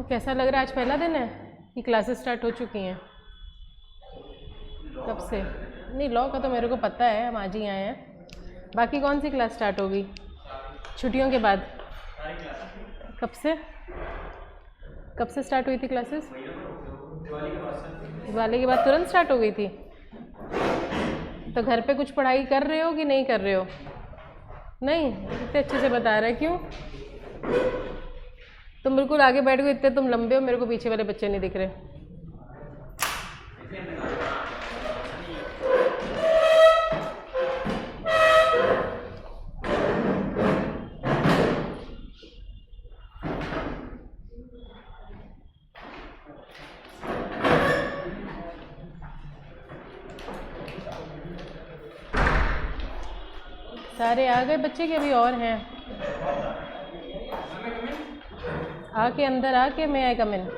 कैसा लग रहा है? आज पहला दिन है कि क्लासेस स्टार्ट हो चुकी हैं? कब से? नहीं, लॉ का तो मेरे को पता है, हम आज ही आए हैं। बाकी कौन सी क्लास स्टार्ट होगी छुट्टियों के बाद? कब से? कब से स्टार्ट हुई थी क्लासेस? दिवाली के बाद तुरंत स्टार्ट हो गई थी? तो घर पे कुछ पढ़ाई कर रहे हो कि नहीं कर रहे हो? नहीं, इतने अच्छे से बता रहे, क्यों? तुम बिल्कुल आगे बैठ गए, इतने तुम लंबे हो, मेरे को पीछे वाले बच्चे नहीं दिख रहे। सारे आ गए बच्चे के अभी और हैं? आके अंदर आके मैं आई कम इन।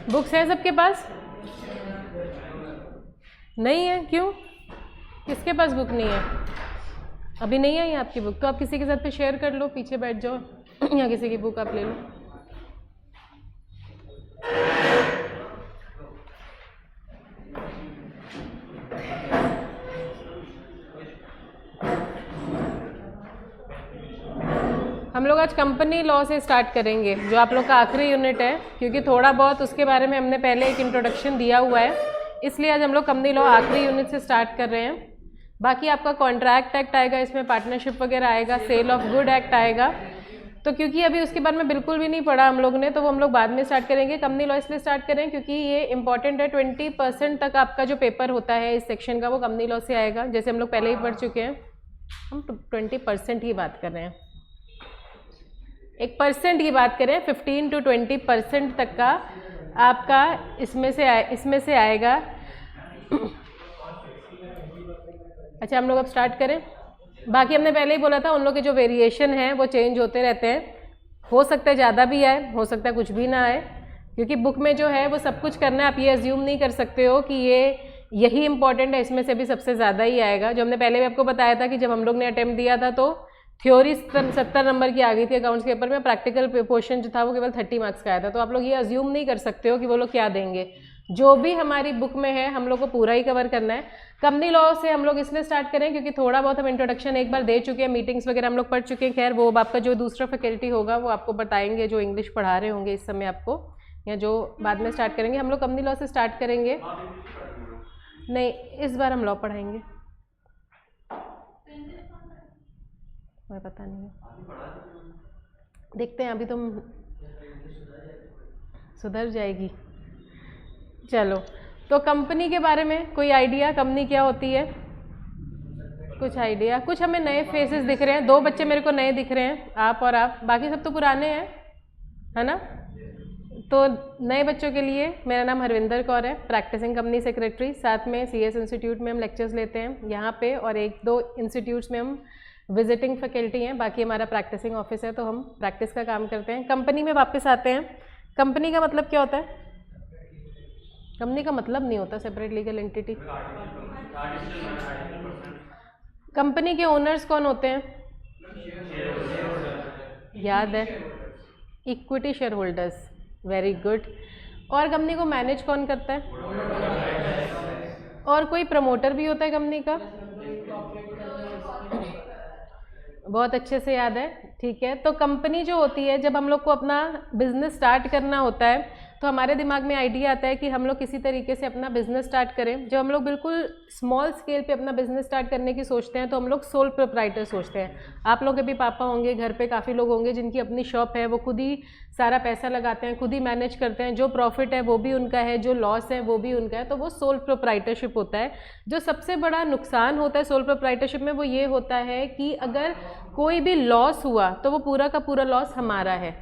बुक्स है सबके पास? नहीं है, क्यों? किसके पास बुक नहीं है? अभी नहीं आई आपकी बुक? तो आप किसी के साथ पे शेयर कर लो, पीछे बैठ जाओ या किसी की बुक आप ले लो। हम लोग आज कंपनी लॉ से स्टार्ट करेंगे, जो आप लोग का आखिरी यूनिट है, क्योंकि थोड़ा बहुत उसके बारे में हमने पहले एक इंट्रोडक्शन दिया हुआ है, इसलिए आज हम लोग कंपनी लॉ आखिरी यूनिट से स्टार्ट कर रहे हैं। बाकी आपका कॉन्ट्रैक्ट एक्ट आएगा, इसमें पार्टनरशिप वगैरह आएगा, सेल ऑफ गुड एक्ट आएगा। तो क्योंकि अभी उसके बारे में बिल्कुल भी नहीं पढ़ा हम लोग ने, तो वो हम लोग बाद में स्टार्ट करेंगे। कंपनी लॉ इसलिए स्टार्ट करें क्योंकि ये इंपॉर्टेंट है। 20% तक आपका जो पेपर होता है इस सेक्शन का, वो कंपनी लॉ से आएगा। जैसे हम लोग पहले ही पढ़ चुके हैं, हम 20% ही बात कर रहे हैं, 1% की बात करें, 15 to 20% तक का आपका इसमें से आएगा। अच्छा, हम लोग अब स्टार्ट करें। बाकी हमने पहले ही बोला था, उन लोग के जो वेरिएशन हैं वो चेंज होते रहते हैं। हो सकता है ज़्यादा भी आए, हो सकता है कुछ भी ना आए, क्योंकि बुक में जो है वो सब कुछ करना है। आप ये अज्यूम नहीं कर सकते हो कि यही इंपॉर्टेंट है, इसमें से भी सबसे ज़्यादा ही आएगा। जो हमने पहले भी आपको बताया था कि जब हम लोग ने अटेम्प्ट दिया था तो थ्योरी 70 नंबर की आ गई थी अकाउंट्स के पेपर में, प्रैक्टिकल पोर्शन जो था वो केवल 30 मार्क्स का आया था। तो आप लोग ये अज्यूम नहीं कर सकते हो कि वो लोग क्या देंगे। जो भी हमारी बुक में है हम लोग को पूरा ही कवर करना है। कंपनी लॉ से हम लोग इसलिए स्टार्ट करें क्योंकि थोड़ा बहुत हम इंट्रोडक्शन एक बार दे चुके हैं, मीटिंग्स वगैरह हम लोग पढ़ चुके हैं। खैर, वो आपका जो दूसरा फैकल्टी होगा वो आपको बताएंगे, जो इंग्लिश पढ़ा रहे होंगे इस समय आपको, या जो बाद में स्टार्ट करेंगे। हम लोग कंपनी लॉ से स्टार्ट करेंगे। नहीं, इस बार हम लॉ पढ़ाएंगे, मुझे पता नहीं है, देखते हैं। अभी तुम सुधर जाएगी। चलो, तो कंपनी के बारे में कोई आइडिया? कंपनी क्या होती है? कुछ आइडिया? कुछ हमें नए फेसेस दिख रहे हैं, 2 बच्चे मेरे को नए दिख रहे हैं, आप और आप, बाकी सब तो पुराने हैं, है ना? तो नए बच्चों के लिए मेरा नाम हरविंदर कौर है, प्रैक्टिसिंग कंपनी सेक्रेटरी। साथ में CS इंस्टीट्यूट में हम लेक्चर्स लेते हैं यहाँ पे, और 1-2 इंस्टीट्यूट्स में हम विजिटिंग फैकल्टी हैं। बाकी हमारा प्रैक्टिसिंग ऑफिस है, तो हम प्रैक्टिस का काम करते हैं। कंपनी में वापस आते हैं। कंपनी का मतलब क्या होता है? कंपनी का मतलब नहीं होता सेपरेट लीगल एंटिटी। कंपनी के ओनर्स कौन होते हैं? याद है, equity share holders. Very good. और कंपनी को मैनेज कौन करता है? और कोई प्रमोटर भी होता है कंपनी का? बहुत अच्छे से याद है, ठीक है। तो कंपनी जो होती है, जब हम लोग को अपना बिजनेस स्टार्ट करना होता है तो हमारे दिमाग में आइडिया आता है कि हम लोग किसी तरीके से अपना बिजनेस स्टार्ट करें। जब हम लोग बिल्कुल स्मॉल स्केल पे अपना बिजनेस स्टार्ट करने की सोचते हैं तो हम लोग सोल प्रोप्राइटर सोचते हैं। आप लोग के भी पापा होंगे, घर पे काफ़ी लोग होंगे जिनकी अपनी शॉप है, वो खुद ही सारा पैसा लगाते हैं, खुद ही मैनेज करते हैं, जो प्रॉफिट है वो भी उनका है, जो लॉस है वो भी उनका है, तो वो सोल प्रोप्राइटरशिप होता है। जो सबसे बड़ा नुकसान होता है सोल प्रोप्राइटरशिप में वो ये होता है कि अगर कोई भी लॉस हुआ तो वो पूरा का पूरा लॉस हमारा है,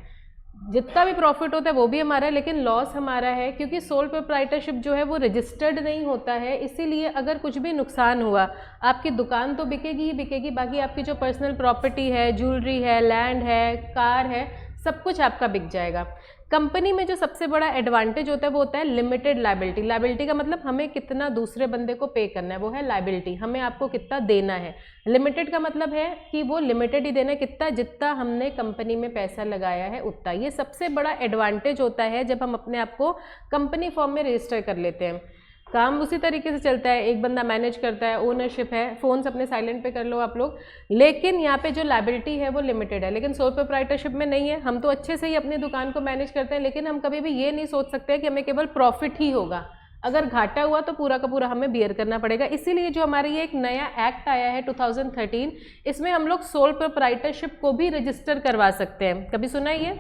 जितना भी प्रॉफिट होता है वो भी हमारा है, लेकिन लॉस हमारा है, क्योंकि सोल प्रोप्राइटरशिप जो है वो रजिस्टर्ड नहीं होता है। इसीलिए अगर कुछ भी नुकसान हुआ, आपकी दुकान तो बिकेगी ही बिकेगी, बाकी आपकी जो पर्सनल प्रॉपर्टी है, ज्वेलरी है, लैंड है, कार है, सब कुछ आपका बिक जाएगा। कंपनी में जो सबसे बड़ा एडवांटेज होता है वो होता है लिमिटेड लायबिलिटी। लायबिलिटी का मतलब हमें कितना दूसरे बंदे को पे करना है, वो है लायबिलिटी, हमें आपको कितना देना है। लिमिटेड का मतलब है कि वो लिमिटेड ही देना है, कितना, जितना हमने कंपनी में पैसा लगाया है उतना। ये सबसे बड़ा एडवांटेज होता है जब हम अपने आप को कंपनी फॉर्म में रजिस्टर कर लेते हैं। काम उसी तरीके से चलता है, एक बंदा मैनेज करता है, ओनरशिप है, फ़ोन्स अपने साइलेंट पे कर लो आप लोग, लेकिन यहाँ पे जो लायबिलिटी है वो लिमिटेड है। लेकिन सोल प्रोप्राइटरशिप में नहीं है, हम तो अच्छे से ही अपनी दुकान को मैनेज करते हैं, लेकिन हम कभी भी ये नहीं सोच सकते कि हमें केवल प्रॉफिट ही होगा, अगर घाटा हुआ तो पूरा का पूरा हमें बियर करना पड़ेगा। इसीलिए जो हमारे ये एक नया एक्ट आया है 2013, इसमें हम लोग सोल प्रोप्राइटरशिप को भी रजिस्टर करवा सकते हैं। कभी सुना है ये?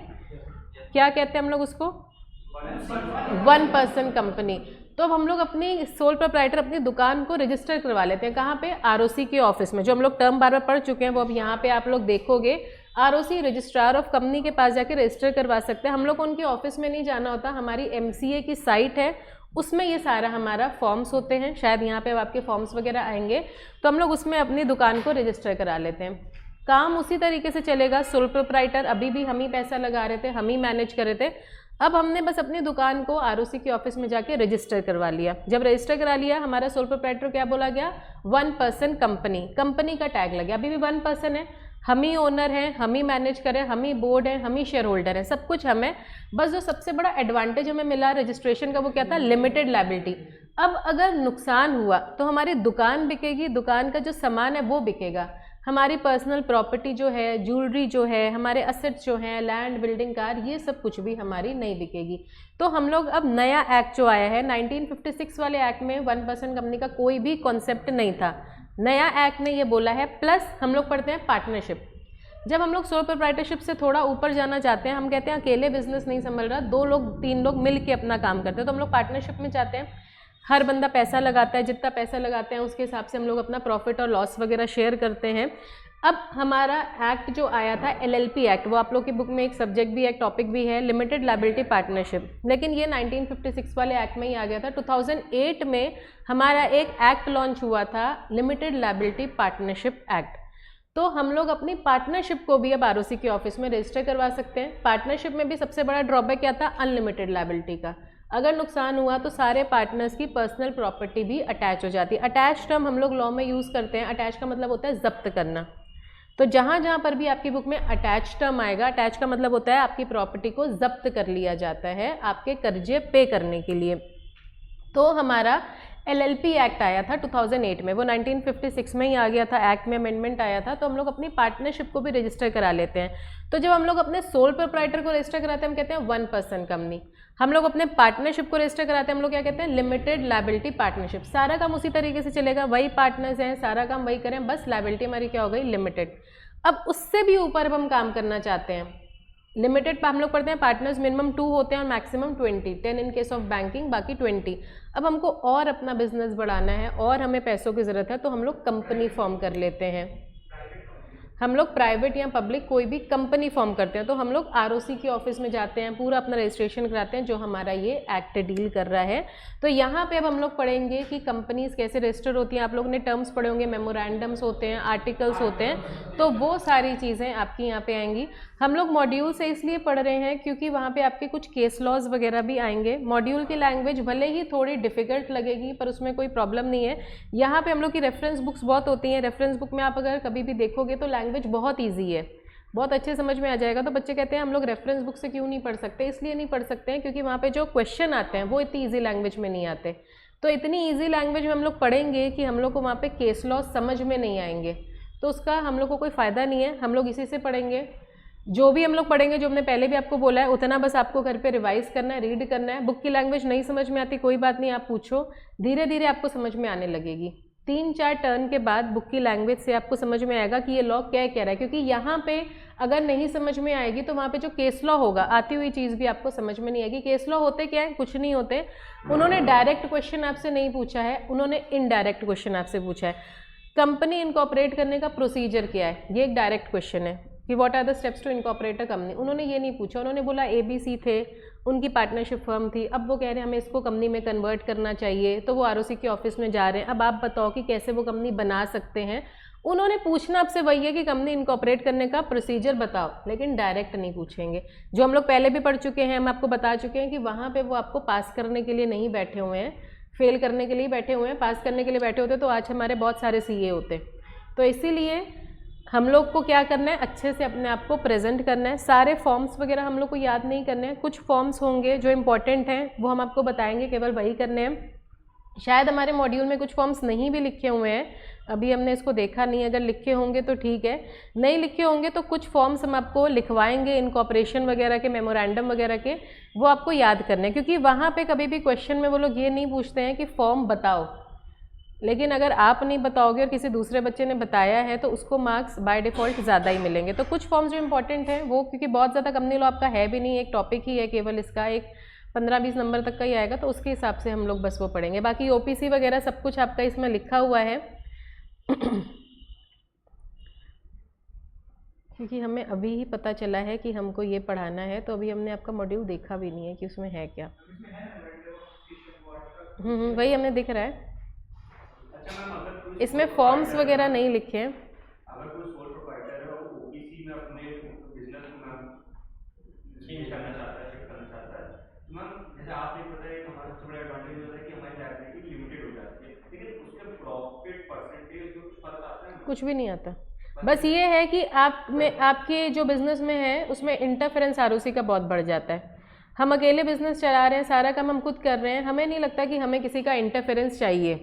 क्या कहते हैं हम लोग उसको? 1 पर्सन कंपनी। तो अब हम लोग अपनी सोल प्रोप्राइटर अपनी दुकान को रजिस्टर करवा लेते हैं। कहाँ पे? आरओसी के ऑफिस में, जो हम लोग टर्म बार बार पढ़ चुके हैं वो अब यहाँ पे आप लोग देखोगे। आरओसी रजिस्ट्रार ऑफ कंपनी के पास जाके रजिस्टर करवा सकते हैं। हम लोग को उनके ऑफिस में नहीं जाना होता, हमारी एमसीए की साइट है उसमें ये सारा हमारा फॉर्म्स होते हैं, शायद यहाँ पे अब आपके फॉर्म्स वगैरह आएंगे, तो हम लोग उसमें अपनी दुकान को रजिस्टर करा लेते हैं। काम उसी तरीके से चलेगा। सोल प्रोप्राइटर अभी भी हम ही पैसा लगा रहे थे, हम ही मैनेज कर रहे थे। अब हमने बस अपनी दुकान को आरओसी के ऑफिस में जाके रजिस्टर करवा लिया। जब रजिस्टर करा लिया, हमारा सोल प्रोप्राइटर क्या बोला गया? 1 पर्सन कंपनी। कंपनी का टैग लग गया। अभी भी 1 पर्सन है, हम ही ओनर हैं, हम ही मैनेज करें, हम ही बोर्ड है, हम ही शेयर होल्डर है, सब कुछ हमें। बस जो सबसे बड़ा एडवांटेज हमें मिला रजिस्ट्रेशन का वो क्या था? Limited liability. अब अगर नुकसान हुआ तो हमारी दुकान बिकेगी, दुकान का जो सामान है वो बिकेगा, हमारी पर्सनल प्रॉपर्टी जो है, ज्वेलरी जो है, हमारे असेट्स जो हैं, लैंड, बिल्डिंग, कार, ये सब कुछ भी हमारी नहीं बिकेगी। तो हम लोग अब नया एक्ट जो आया है 1956 वाले एक्ट में 1 पर्सन कंपनी का कोई भी कॉन्सेप्ट नहीं था। नया एक्ट ने ये बोला है, प्लस हम लोग पढ़ते हैं पार्टनरशिप। जब हम लोग सोल प्रोप्राइटरशिप से थोड़ा ऊपर जाना चाहते हैं, हम कहते हैं अकेले बिजनेस नहीं संभल रहा, 2 लोग 3 लोग मिल के अपना काम करते हैं, तो हम लोग पार्टनरशिप में जाते हैं। हर बंदा पैसा लगाता है, जितना पैसा लगाते हैं उसके हिसाब से हम लोग अपना प्रॉफिट और लॉस वगैरह शेयर करते हैं। अब हमारा एक्ट जो आया था एलएलपी एक्ट, वो आप लोग की बुक में एक सब्जेक्ट भी है, एक टॉपिक भी है, लिमिटेड लायबिलिटी पार्टनरशिप, लेकिन ये 1956 वाले एक्ट में ही आ गया था। 2008 में हमारा एक एक्ट लॉन्च हुआ था, लिमिटेड लायबिलिटी पार्टनरशिप एक्ट। तो हम लोग अपनी पार्टनरशिप को भी अब आरओसी के ऑफिस में रजिस्टर करवा सकते हैं। पार्टनरशिप में भी सबसे बड़ा ड्रॉबैक क्या था? अनलिमिटेड लायबिलिटी का। अगर नुकसान हुआ तो सारे पार्टनर्स की पर्सनल प्रॉपर्टी भी अटैच हो जाती है। अटैच टर्म हम लोग लॉ में यूज़ करते हैं। अटैच का मतलब होता है जब्त करना। तो जहाँ जहाँ पर भी आपकी बुक में अटैच टर्म आएगा, अटैच का मतलब होता है आपकी प्रॉपर्टी को जब्त कर लिया जाता है आपके कर्जे पे करने के लिए। तो हमारा एलएलपी एक्ट आया था 2008 में, वो 1956 में ही आ गया था, एक्ट में अमेंडमेंट आया था। तो हम लोग अपनी पार्टनरशिप को भी रजिस्टर करा लेते हैं। तो जब हम लोग अपने सोल प्रोप्राइटर को रजिस्टर कराते हैं, हम कहते हैं 1 पर्सन कंपनी। हम लोग अपने पार्टनरशिप को रजिस्टर कराते हैं, हम लोग क्या कहते हैं? Limited liability partnership. सारा काम उसी तरीके से चलेगा, वही पार्टनर्स हैं, सारा काम वही करें, बस लायबिलिटी हमारी क्या हो गई? लिमिटेड। अब उससे भी ऊपर अब हम काम करना चाहते हैं। लिमिटेड पर हम लोग पढ़ते हैं पार्टनर्स मिनिमम 2 होते हैं और maximum 20, 10 in case of banking, बाकी 20। अब हमको और अपना बिजनेस बढ़ाना है और हमें पैसों की ज़रूरत है, तो हम लोग कंपनी फॉर्म कर लेते हैं। हम लोग प्राइवेट या पब्लिक कोई भी कंपनी फॉर्म करते हैं, तो हम लोग आरओसी के ऑफिस में जाते हैं, पूरा अपना रजिस्ट्रेशन कराते हैं, जो हमारा ये एक्ट डील कर रहा है। तो यहाँ पे अब हम लोग पढ़ेंगे कि कंपनीज कैसे रजिस्टर होती हैं। आप लोग ने टर्म्स पढ़े होंगे, मेमोरेंडम्स होते हैं, आर्टिकल्स होते हैं, तो वो सारी चीज़ें आपकी यहाँ पे आएंगी। हम लोग मॉड्यूल से इसलिए पढ़ रहे हैं क्योंकि वहाँ पे आपके कुछ केस लॉज वगैरह भी आएंगे। मॉड्यूल की लैंग्वेज भले ही थोड़ी डिफिकल्ट लगेगी, पर उसमें कोई प्रॉब्लम नहीं है। यहाँ पे हम लोग की रेफरेंस बुक्स बहुत होती हैं। रेफरेंस बुक में आप अगर कभी भी देखोगे तो लैंग्वेज बहुत ईजी है, बहुत अच्छे समझ में आ जाएगा। तो बच्चे कहते हैं हम लोग रेफरेंस बुक से क्यों नहीं पढ़ सकते? इसलिए नहीं पढ़ सकते हैं क्योंकि वहाँ पे जो क्वेश्चन आते हैं वो इतनी ईजी लैंग्वेज में नहीं आते। तो इतनी ईजी लैंग्वेज में हम लोग पढ़ेंगे कि हम लोग को वहाँ पे केस लॉ समझ में नहीं आएंगे, तो उसका हम लोग को कोई फ़ायदा नहीं है। हम लोग इसी से पढ़ेंगे। जो भी हम लोग पढ़ेंगे, जो हमने पहले भी आपको बोला है, उतना बस आपको घर पे रिवाइज करना है, रीड करना है। बुक की लैंग्वेज नहीं समझ में आती कोई बात नहीं, आप पूछो, धीरे धीरे आपको समझ में आने लगेगी। 3-4 टर्न के बाद बुक की लैंग्वेज से आपको समझ में आएगा कि ये लॉ क्या कह रहा है, क्योंकि यहाँ पे अगर नहीं समझ में आएगी तो वहाँ पे जो केस लॉ होगा, आती हुई चीज़ भी आपको समझ में नहीं आएगी। केस लॉ होते क्या है, कुछ नहीं होते, उन्होंने डायरेक्ट क्वेश्चन आपसे नहीं पूछा है, उन्होंने इनडायरेक्ट क्वेश्चन आपसे पूछा है। कंपनी इनकॉर्पोरेट करने का प्रोसीजर क्या है, ये एक डायरेक्ट क्वेश्चन है कि what are the steps to incorporate a company. उन्होंने ये नहीं पूछा, उन्होंने बोला ABC थे, उनकी पार्टनरशिप फर्म थी, अब वो कह रहे हैं हमें इसको कंपनी में कन्वर्ट करना चाहिए, तो वो ROC के ऑफिस में जा रहे हैं, अब आप बताओ कि कैसे वो कंपनी बना सकते हैं। उन्होंने पूछना आपसे वही है कि कंपनी इनकॉर्पोरेट करने का प्रोसीजर बताओ, लेकिन डायरेक्ट नहीं पूछेंगे। जो हम लोग पहले भी पढ़ चुके हैं, हम आपको बता चुके हैं कि वहाँ पे वो आपको पास करने के लिए नहीं बैठे हुए हैं, फेल करने के लिए बैठे हुए हैं। पास करने के लिए बैठे होते तो आज हमारे बहुत सारे CA होते। तो इसीलिए हम लोग को क्या करना है, अच्छे से अपने आप को प्रेजेंट करना है। सारे फॉर्म्स वगैरह हम लोग को याद नहीं करने हैं, कुछ फॉर्म्स होंगे जो इम्पोर्टेंट हैं वो हम आपको बताएंगे, केवल वही करने हैं। शायद हमारे मॉड्यूल में कुछ फॉर्म्स नहीं भी लिखे हुए हैं, अभी हमने इसको देखा नहीं, अगर लिखे होंगे तो ठीक है, नहीं लिखे होंगे तो कुछ फॉर्म्स हम आपको लिखवाएंगे इनकॉर्पोरेशन वगैरह के, मेमोरेंडम वगैरह के, वो आपको याद करने हैं। क्योंकि वहाँ पे कभी भी क्वेश्चन में वो लोग ये नहीं पूछते हैं कि फॉर्म बताओ, लेकिन अगर आप नहीं बताओगे और किसी दूसरे बच्चे ने बताया है तो उसको मार्क्स बाय डिफ़ॉल्ट ज़्यादा ही मिलेंगे। तो कुछ फॉर्म्स जो इंपॉर्टेंट हैं वो, क्योंकि बहुत ज़्यादा कंपनी लॉ आपका है भी नहीं, एक टॉपिक ही है केवल, इसका एक 15-20 नंबर तक का ही आएगा, तो उसके हिसाब से हम लोग बस वो पढ़ेंगे। बाकी OPC वगैरह सब कुछ आपका इसमें लिखा हुआ है क्योंकि हमें अभी ही पता चला है कि हमको ये पढ़ाना है, तो अभी हमने आपका मॉड्यूल देखा भी नहीं है कि उसमें है क्या। वही हमें दिख रहा है, इसमें फॉर्म्स वगैरह नहीं लिखे हैं। अगर कोई सोल प्रोप्राइटर है वो OPC में अपने बिजनेस को मैम चेंज करना चाहता है, शिफ्ट करना चाहता है, तो मैम जैसे आपने बताया कि हमारा सबसे बड़ा एडवांटेज होता है कि हमारी लायबिलिटी लिमिटेड हो जाती है, लेकिन उसके प्रॉफिट परसेंटेज में कुछ फर्क आता है? कुछ भी नहीं आता, बस ये है कि आप में, आपके जो बिजनेस में है उसमें इंटरफेरेंस ROC का बहुत बढ़ जाता है। हम अकेले बिजनेस चला रहे हैं, सारा काम हम खुद कर रहे हैं, हमें नहीं लगता कि हमें किसी का इंटरफेरेंस चाहिए,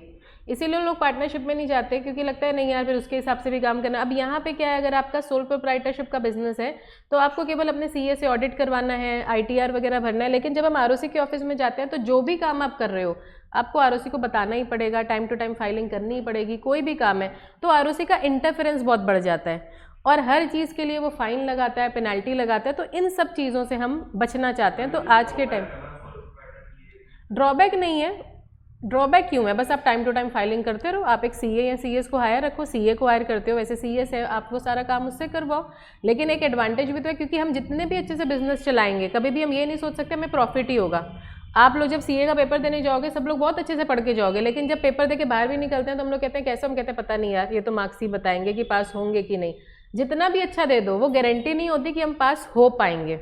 इसीलिए लोग पार्टनरशिप में नहीं जाते, क्योंकि लगता है नहीं यार फिर उसके हिसाब से भी काम करना। अब यहाँ पे क्या है, अगर आपका सोल प्रोप्राइटरशिप का बिजनेस है तो आपको केवल अपने CA से ऑडिट करवाना है, ITR वगैरह भरना है, लेकिन जब हम ROC के ऑफिस में जाते हैं तो जो भी काम आप कर रहे हो आपको ROC को बताना ही पड़ेगा, टाइम टू टाइम फाइलिंग करनी ही पड़ेगी, कोई भी काम है तो ROC का इंटरफेरेंस बहुत बढ़ जाता है और हर चीज़ के लिए वो फाइन लगाता है, पेनल्टी लगाता है। तो इन सब चीज़ों से हम बचना चाहते हैं। तो आज के टाइम ड्रॉबैक नहीं है, ड्रॉबैक क्यों है, बस आप टाइम टू टाइम फाइलिंग करते रहो। आप एक CA या CS को हायर रखो, CA को हायर करते हो, वैसे CS है, आप वो सारा काम उससे करवाओ। लेकिन एक एडवांटेज भी तो है, क्योंकि हम जितने भी अच्छे से बिजनेस चलाएंगे, कभी भी हम ये नहीं सोच सकते हमें प्रॉफिट ही होगा। आप लोग जब CA का पेपर देने जाओगे सब लोग बहुत अच्छे से पढ़ के जाओगे, लेकिन जब पेपर दे के बाहर भी निकलते हैं तो हम लोग कहते हैं कैसे, हम कहते हैं पता नहीं यार, ये तो मार्क्स ही बताएंगे कि पास होंगे कि नहीं। जितना भी अच्छा दे दो वो गारंटी नहीं होती कि हम पास हो पाएंगे।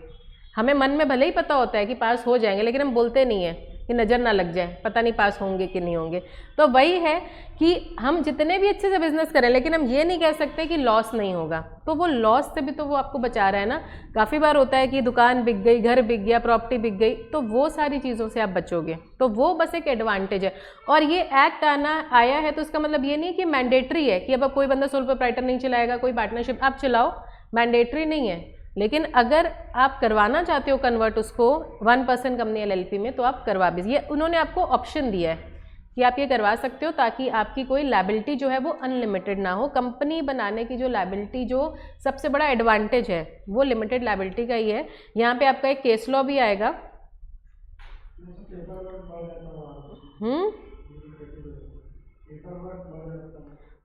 हमें मन में भले ही पता होता है कि पास हो जाएंगे, लेकिन हम बोलते नहीं है कि नज़र ना लग जाए, पता नहीं पास होंगे कि नहीं होंगे। तो वही है कि हम जितने भी अच्छे से बिजनेस करें, लेकिन हम ये नहीं कह सकते कि लॉस नहीं होगा। तो वो लॉस से भी तो वो आपको बचा रहा है ना। काफ़ी बार होता है कि दुकान बिक गई, घर बिक गया, प्रॉपर्टी बिक गई, तो वो सारी चीज़ों से आप बचोगे। तो वो बस एक एडवांटेज है। और ये एक्ट आया है तो इसका मतलब ये नहीं कि मैंडेटरी है कि अब कोई बंदा सोल प्रोप्राइटर नहीं चलाएगा, कोई पार्टनरशिप आप चलाओ, मैंडेटरी नहीं है। लेकिन अगर आप करवाना चाहते हो कन्वर्ट उसको 1% कंपनी LLP में, तो आप करवा भी, ये उन्होंने आपको ऑप्शन दिया है कि आप ये करवा सकते हो, ताकि आपकी कोई लायबिलिटी जो है वो अनलिमिटेड ना हो। कंपनी बनाने की जो लायबिलिटी, जो सबसे बड़ा एडवांटेज है, वो लिमिटेड लायबिलिटी का ही है। यहाँ पे आपका एक केस लॉ भी आएगा।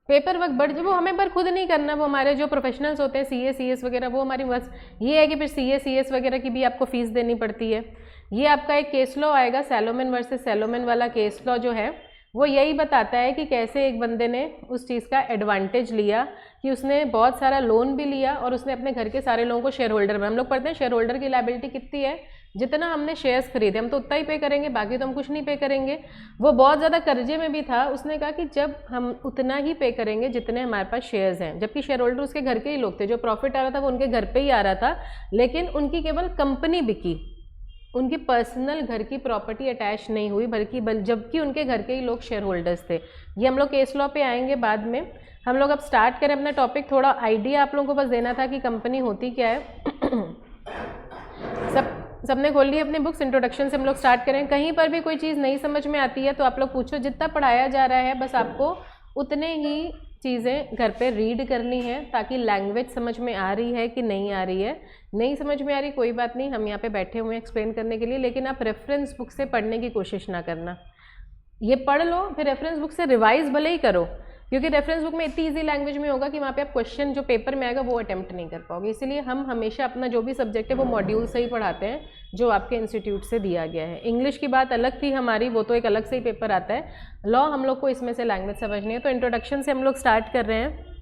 पेपर वर्क बढ़, वो हमें पर खुद नहीं करना, वो हमारे जो प्रोफेशनल्स होते हैं CA CS वगैरह, वो हमारी बस ये है कि फिर CA CS वगैरह की भी आपको फीस देनी पड़ती है। ये आपका एक केस लॉ आएगा, सैलोमन वर्सेस सैलोमन वाला केस लॉ जो है वो यही बताता है कि कैसे एक बंदे ने उस चीज़ का एडवांटेज लिया कि उसने बहुत सारा लोन भी लिया और उसने अपने घर के सारे लोगों को शेयर होल्डर में, हम लोग पढ़ते हैं शेयर होल्डर की लायबिलिटी कितनी है, जितना हमने शेयर्स खरीदे हम तो उतना ही पे करेंगे, बाकी तो हम कुछ नहीं पे करेंगे। वो बहुत ज़्यादा कर्जे में भी था, उसने कहा कि जब हम उतना ही पे करेंगे जितने हमारे पास शेयर्स हैं, जबकि शेयर होल्डर उसके घर के ही लोग थे, जो प्रॉफिट आ रहा था वो उनके घर पे ही आ रहा था, लेकिन उनकी केवल कंपनी बिकी, उनकी पर्सनल घर की प्रॉपर्टी अटैच नहीं हुई, बल्कि जबकि उनके घर के ही लोग शेयर होल्डर्स थे। ये हम लोग केस लॉ पे आएंगे बाद में। हम लोग अब स्टार्ट करें अपना टॉपिक। थोड़ा आइडिया आप लोगों को बस देना था कि कंपनी होती क्या है। सबने खोल ली अपनी बुक्स। इंट्रोडक्शन से हम लोग स्टार्ट करें। कहीं पर भी कोई चीज़ नहीं समझ में आती है तो आप लोग पूछो, जितना पढ़ाया जा रहा है बस आपको उतने ही चीज़ें घर पे रीड करनी है, ताकि लैंग्वेज समझ में आ रही है कि नहीं आ रही है। नहीं समझ में आ रही कोई बात नहीं, हम यहाँ पे बैठे हुए हैं एक्सप्लेन करने के लिए, लेकिन आप रेफरेंस बुक से पढ़ने की कोशिश ना करना। ये पढ़ लो फिर रेफरेंस बुक से रिवाइज भले ही करो, क्योंकि रेफरेंस बुक में इतनी ईजी लैंग्वेज में होगा कि वहाँ पे आप क्वेश्चन जो पेपर में आएगा वो अटेम्प्ट नहीं कर पाओगे। इसीलिए हम हमेशा अपना जो भी सब्जेक्ट है वो मॉड्यूल से ही पढ़ाते हैं जो आपके इंस्टीट्यूट से दिया गया है। इंग्लिश की बात अलग थी हमारी, वो तो एक अलग से ही पेपर आता है। लॉ हम लोग को इसमें से लैंग्वेज समझनी है। तो इंट्रोडक्शन से हम लोग स्टार्ट कर रहे हैं।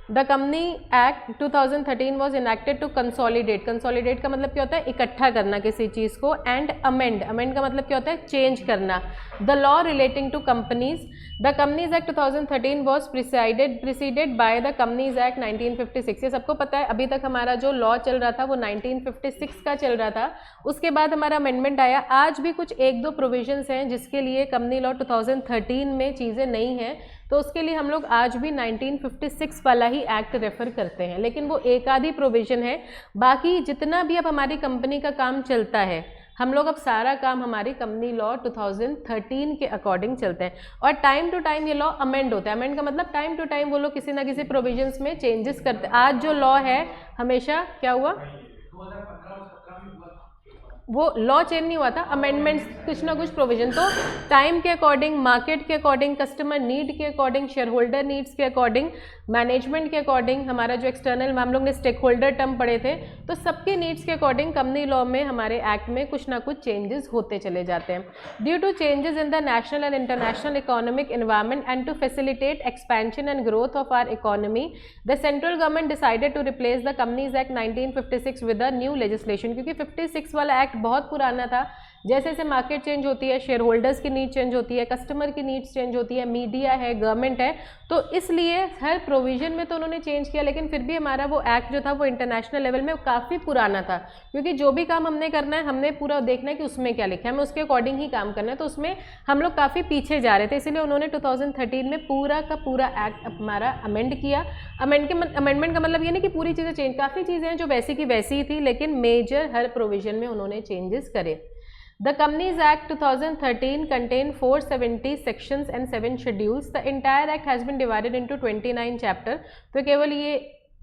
The company act 2013 was enacted to consolidate. Consolidate का मतलब क्या होता है? इकट्ठा करना किसी चीज़ को। एंड अमेंड, अमेंड का मतलब क्या होता है? चेंज करना। The law relating to companies. The companies act 2013 was preceded by the companies act 1956। ये सबको पता है। अभी तक हमारा जो लॉ चल रहा था वो 1956 का चल रहा था। उसके बाद हमारा अमेंडमेंट आया। आज भी कुछ एक दो प्रोविजंस हैं जिसके लिए कंपनी लॉ 2013 में चीज़ें नहीं हैं, तो उसके लिए हम लोग आज भी 1956 वाला ही एक्ट रेफर करते हैं, लेकिन वो एक आधी प्रोविज़न है। बाकी जितना भी अब हमारी कंपनी का काम चलता है, हम लोग अब सारा काम हमारी कंपनी लॉ 2013 के अकॉर्डिंग चलते हैं। और टाइम टू टाइम ये लॉ अमेंड होता है। अमेंड का मतलब टाइम टू टाइम वो लोग किसी ना किसी प्रोविजंस में चेंजेस करते हैं। आज जो लॉ है हमेशा क्या हुआ, वो लॉ चेंज नहीं हुआ था, अमेंडमेंट्स कुछ ना कुछ प्रोविजन। तो टाइम के अकॉर्डिंग, मार्केट के अकॉर्डिंग, कस्टमर नीड के अकॉर्डिंग, शेयर होल्डर नीड्स के अकॉर्डिंग, मैनेजमेंट के अकॉर्डिंग, हमारा जो एक्सटर्नल हम लोग ने स्टेक होल्डर टर्म पढ़े थे, तो सबके नीड्स के अकॉर्डिंग कंपनी लॉ में हमारे एक्ट में कुछ ना कुछ चेंजेस होते चले जाते हैं। Due to changes in the national and international economic environment and to facilitate expansion and growth of our economy, the central government decided to replace the companies act 1956 with a new legislation. क्योंकि 56 वाला act बहुत पुराना था। जैसे जैसे market change होती है, share holders की नीड चेंज होती है, कस्टमर की नीड्स चेंज होती है, मीडिया है, गवर्नमेंट है, तो इसलिए हर प्रोविजन में तो उन्होंने चेंज किया, लेकिन फिर भी हमारा वो एक्ट जो था वो इंटरनेशनल लेवल में काफ़ी पुराना था। क्योंकि जो भी काम हमने करना है हमने पूरा देखना है कि उसमें क्या लिखा है, हमें उसके अकॉर्डिंग ही काम करना है। तो उसमें हम लोग काफ़ी पीछे जा रहे थे, इसीलिए उन्होंने 2013 में पूरा का पूरा एक्ट हमारा अमेंड किया। अमेंडमेंट का मतलब ये नहीं कि पूरी चीज़ें चेंज, काफ़ी चीज़ें हैं जो वैसी की वैसी ही थी, लेकिन मेजर हर प्रोविजन में उन्होंने चेंजेस करे। The Companies Act 2013 contained 470 sections and 7 schedules. The entire act has been divided into 29 chapter. तो केवल ये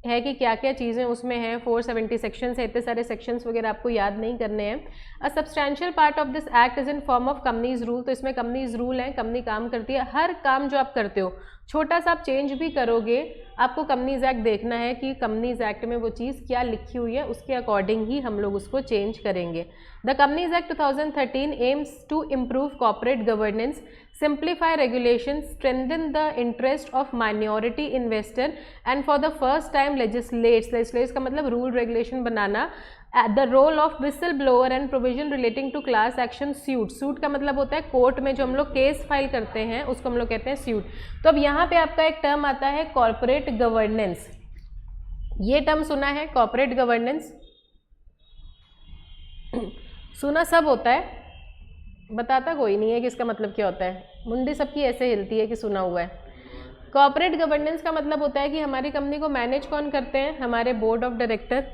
है कि क्या क्या चीज़ें उसमें हैं। 470 सेक्शंस है, इतने सारे सेक्शंस वगैरह आपको याद नहीं करने हैं। A substantial part of this act is in form of companies rule. तो इसमें कंपनीज रूल हैं, कंपनी काम करती है। हर काम जो आप करते हो, छोटा सा आप चेंज भी करोगे, आपको कंपनीज एक्ट देखना है कि कंपनीज एक्ट में वो चीज़ क्या लिखी हुई है, उसके अकॉर्डिंग ही हम लोग उसको चेंज करेंगे। The companies act 2013 aims to improve corporate governance, simplify regulations, strengthen the interest of minority investor and for the first time legislates का मतलब rule regulation banana. the role of whistleblower and provision relating to class action suit। Suit का मतलब होता है court में जो हम लोग केस फाइल करते हैं उसको हम लोग कहते हैं सूट। तो अब यहाँ पे आपका एक टर्म आता है कॉर्पोरेट गवर्नेंस। ये टर्म सुना है कॉर्पोरेट गवर्नेंस? सुना सब होता है, बताता कोई नहीं है कि इसका मतलब क्या होता है। मुंडी सबकी ऐसे हिलती है कि सुना हुआ है। कॉर्पोरेट गवर्नेंस का मतलब होता है कि हमारी कंपनी को मैनेज कौन करते हैं? हमारे बोर्ड ऑफ डायरेक्टर।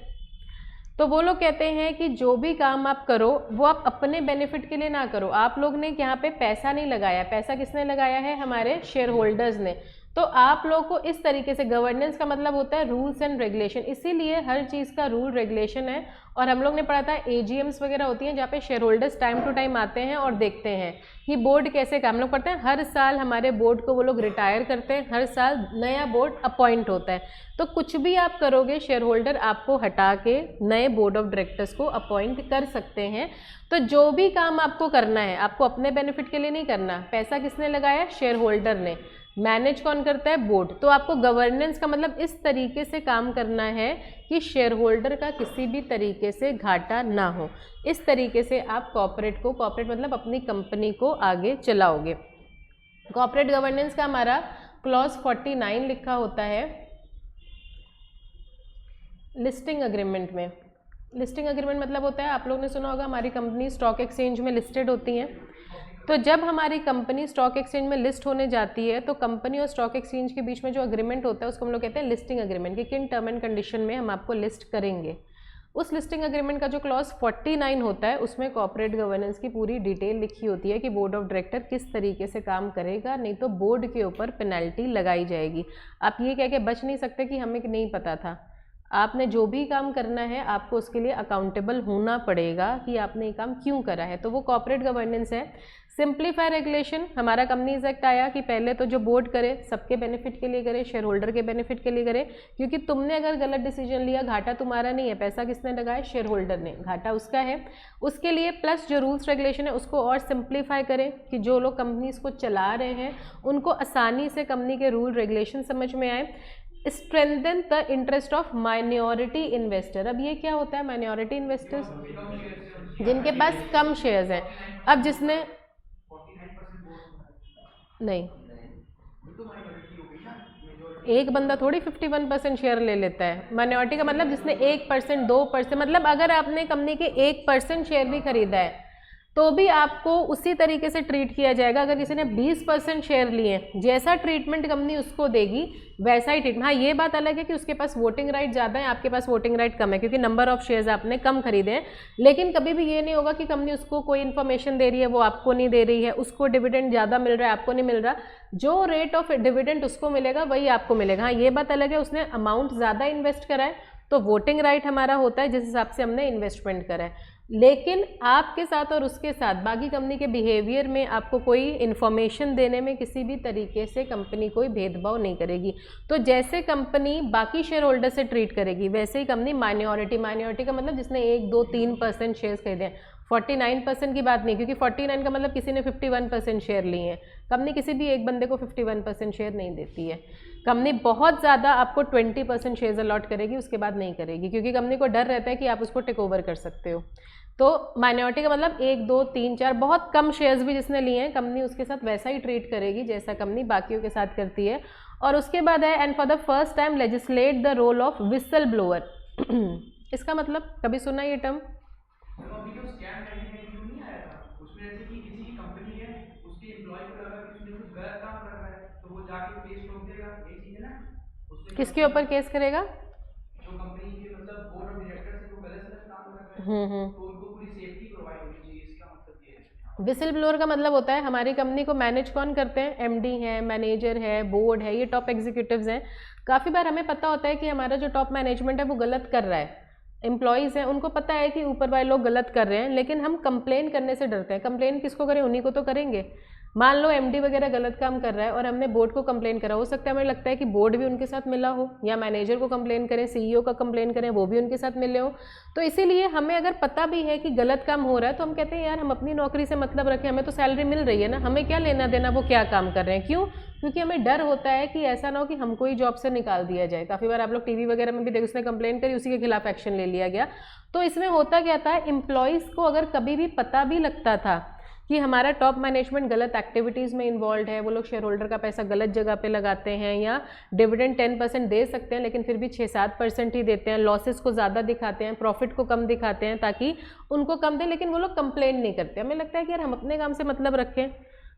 तो वो लोग कहते हैं कि जो भी काम आप करो वो आप अपने बेनिफिट के लिए ना करो। आप लोग ने यहाँ पे पैसा नहीं लगाया, पैसा किसने लगाया है? हमारे शेयर होल्डर्स ने। तो आप लोग को इस तरीके से, गवर्नेंस का मतलब होता है रूल्स एंड रेगुलेशन, इसीलिए हर चीज़ का रूल रेगुलेशन है। और हम लोग ने पढ़ा था एजीएम्स वगैरह होती हैं जहाँ पे shareholders time to time आते हैं और देखते हैं कि बोर्ड कैसे काम। हम लोग पढ़ते हैं हर साल हमारे बोर्ड को वो लोग रिटायर करते हैं, हर साल नया बोर्ड अपॉइंट होता है। तो कुछ भी आप करोगे शेयर होल्डर आपको हटा के नए बोर्ड ऑफ डायरेक्टर्स को अपॉइंट कर सकते हैं। तो जो भी काम आपको करना है आपको अपने बेनिफिट के लिए नहीं करना। पैसा किसने लगाया? शेयर होल्डर ने। मैनेज कौन करता है? बोर्ड। तो आपको गवर्नेंस का मतलब इस तरीके से काम करना है कि शेयर होल्डर का किसी भी तरीके से घाटा ना हो। इस तरीके से आप कॉर्पोरेट को, कॉर्पोरेट मतलब अपनी कंपनी को आगे चलाओगे। कॉर्पोरेट गवर्नेंस का हमारा क्लॉज 49 लिखा होता है लिस्टिंग अग्रीमेंट में। लिस्टिंग एग्रीमेंट मतलब होता है, आप लोगों ने सुना होगा हमारी कंपनी स्टॉक एक्सचेंज में लिस्टेड होती हैं, तो जब हमारी कंपनी स्टॉक एक्सचेंज में लिस्ट होने जाती है तो कंपनी और स्टॉक एक्सचेंज के बीच में जो एग्रीमेंट होता है उसको हम लोग कहते हैं लिस्टिंग एग्रीमेंट, कि किन टर्म एंड कंडीशन में हम आपको लिस्ट करेंगे। उस लिस्टिंग एग्रीमेंट का जो क्लॉज 49 होता है उसमें कॉर्पोरेट गवर्नेंस की पूरी डिटेल लिखी होती है कि बोर्ड ऑफ डायरेक्टर किस तरीके से काम करेगा, नहीं तो बोर्ड के ऊपर पेनल्टी लगाई जाएगी। आप ये कह के बच नहीं सकते कि हमें नहीं पता था। आपने जो भी काम करना है आपको उसके लिए अकाउंटेबल होना पड़ेगा कि आपने ये काम क्यों करा है। तो वो कॉर्पोरेट गवर्नेंस है। सिंप्लीफाई रेगुलेशन, हमारा कंपनीज एक्ट आया कि पहले तो जो बोर्ड करे सबके बेनिफिट के लिए करे, शेयर होल्डर के बेनिफिट के लिए करे, क्योंकि तुमने अगर गलत डिसीजन लिया घाटा तुम्हारा नहीं है, पैसा किसने लगाया, शेयर होल्डर ने, घाटा उसका है। उसके लिए प्लस जो रूल्स रेगुलेशन है उसको और सिंप्लीफाई करें कि जो लोग कंपनीज को चला रहे हैं उनको आसानी से कंपनी के रूल रेगुलेशन समझ में आए। Strengthen the interest of minority investor. अब ये क्या होता है माइनॉरिटी इन्वेस्टर्स, जिनके पास कम शेयर्स हैं। अब जिसने नहीं, एक बंदा थोड़ी 51% शेयर ले लेता है। माइनॉरिटी का मतलब जिसने 1%, 2%, मतलब अगर आपने कंपनी के 1% शेयर भी खरीदा है तो भी आपको उसी तरीके से ट्रीट किया जाएगा। अगर किसी ने 20% शेयर लिए, जैसा ट्रीटमेंट कंपनी उसको देगी वैसा ही ट्रीटमेंट। हाँ, ये बात अलग है कि उसके पास वोटिंग राइट ज़्यादा है, आपके पास वोटिंग राइट कम है क्योंकि नंबर ऑफ शेयर्स आपने कम खरीदे हैं। लेकिन कभी भी ये नहीं होगा कि कंपनी उसको कोई इन्फॉर्मेशन दे रही है वो आपको नहीं दे रही है, उसको डिविडेंड ज़्यादा मिल रहा है आपको नहीं मिल रहा। जो रेट ऑफ डिविडेंड उसको मिलेगा वही आपको मिलेगा। हाँ, ये बात अलग है उसने अमाउंट ज़्यादा इन्वेस्ट करा है तो वोटिंग राइट हमारा होता है जिस हिसाब से हमने इन्वेस्टमेंट करा है। लेकिन आपके साथ और उसके साथ बाकी कंपनी के बिहेवियर में आपको कोई इन्फॉर्मेशन देने में किसी भी तरीके से कंपनी कोई भेदभाव नहीं करेगी। तो जैसे कंपनी बाकी शेयर होल्डर से ट्रीट करेगी वैसे ही कंपनी माइनॉरिटी का मतलब जिसने 1, 2, 3% शेयर्स खरीदे हैं। 49% की बात नहीं, क्योंकि 49 का मतलब किसी ने 51% शेयर लिए हैं। कंपनी किसी भी एक बंदे को 51% शेयर नहीं देती है। कंपनी बहुत ज़्यादा आपको 20% शेयर्स अलॉट करेगी, उसके बाद नहीं करेगी, क्योंकि कंपनी को डर रहता है कि आप उसको टेक ओवर कर सकते हो। तो माइनॉरिटी का मतलब 1, 2, 3, 4 बहुत कम शेयर्स भी जिसने लिए हैं कंपनी उसके साथ वैसा ही ट्रीट करेगी जैसा कंपनी बाकियों के साथ करती है। और उसके बाद है and for the first time legislate the role of whistleblower. इसका मतलब कभी सुना ये टर्म? किसके ऊपर केस करेगा? जो कंपनी के मतलब बोर्ड ऑफ डायरेक्टर्स है वो गलत काम कर रहा है तो उनको पूरी सेफ्टी प्रोवाइड होनी चाहिए। इसका मतलब ये है। विसल ब्लोअर का मतलब होता है हमारी कंपनी को मैनेज कौन करते हैं, एमडी है, मैनेजर है, बोर्ड है, ये टॉप एग्जीक्यूटिव्स हैं। काफ़ी बार हमें पता होता है कि हमारा जो टॉप मैनेजमेंट है वो गलत कर रहा है, एम्प्लॉयज़ हैं उनको पता है कि ऊपर वाले लोग गलत कर रहे हैं, लेकिन हम कंप्लेन करने से डरते हैं। कंप्लेन किसको करें, उन्हीं को तो करेंगे। मान लो एमडी वगैरह गलत काम कर रहा है और हमने बोर्ड को कंप्लेन करा, हो सकता है हमें लगता है कि बोर्ड भी उनके साथ मिला हो, या मैनेजर को कंप्लेन करें, सीईओ का कंप्लेन करें, वो भी उनके साथ मिले हो। तो इसीलिए हमें अगर पता भी है कि गलत काम हो रहा है तो हम कहते हैं यार हम अपनी नौकरी से मतलब रखें, हमें तो सैलरी मिल रही है ना, हमें क्या लेना देना वो क्या काम कर रहे हैं। क्यों? क्योंकि हमें डर होता है कि ऐसा ना हो कि हमको ही जॉब से निकाल दिया जाए। काफ़ी बार आप लोग टीवी वगैरह में भी देखो, उसने कंप्लेन करी, उसी के खिलाफ एक्शन ले लिया गया। तो इसमें होता क्या था, एम्प्लॉयज़ को अगर कभी भी पता भी लगता था कि हमारा टॉप मैनेजमेंट गलत एक्टिविटीज़ में इन्वॉल्व है, वो लोग शेयर होल्डर का पैसा गलत जगह पे लगाते हैं, या डिविडेंड 10% दे सकते हैं लेकिन फिर भी 6-7% ही देते हैं, लॉसेस को ज़्यादा दिखाते हैं, प्रॉफिट को कम दिखाते हैं ताकि उनको कम दें, लेकिन वो लोग कंप्लेन नहीं करते। हमें लगता है कि यार हम अपने काम से मतलब रखें,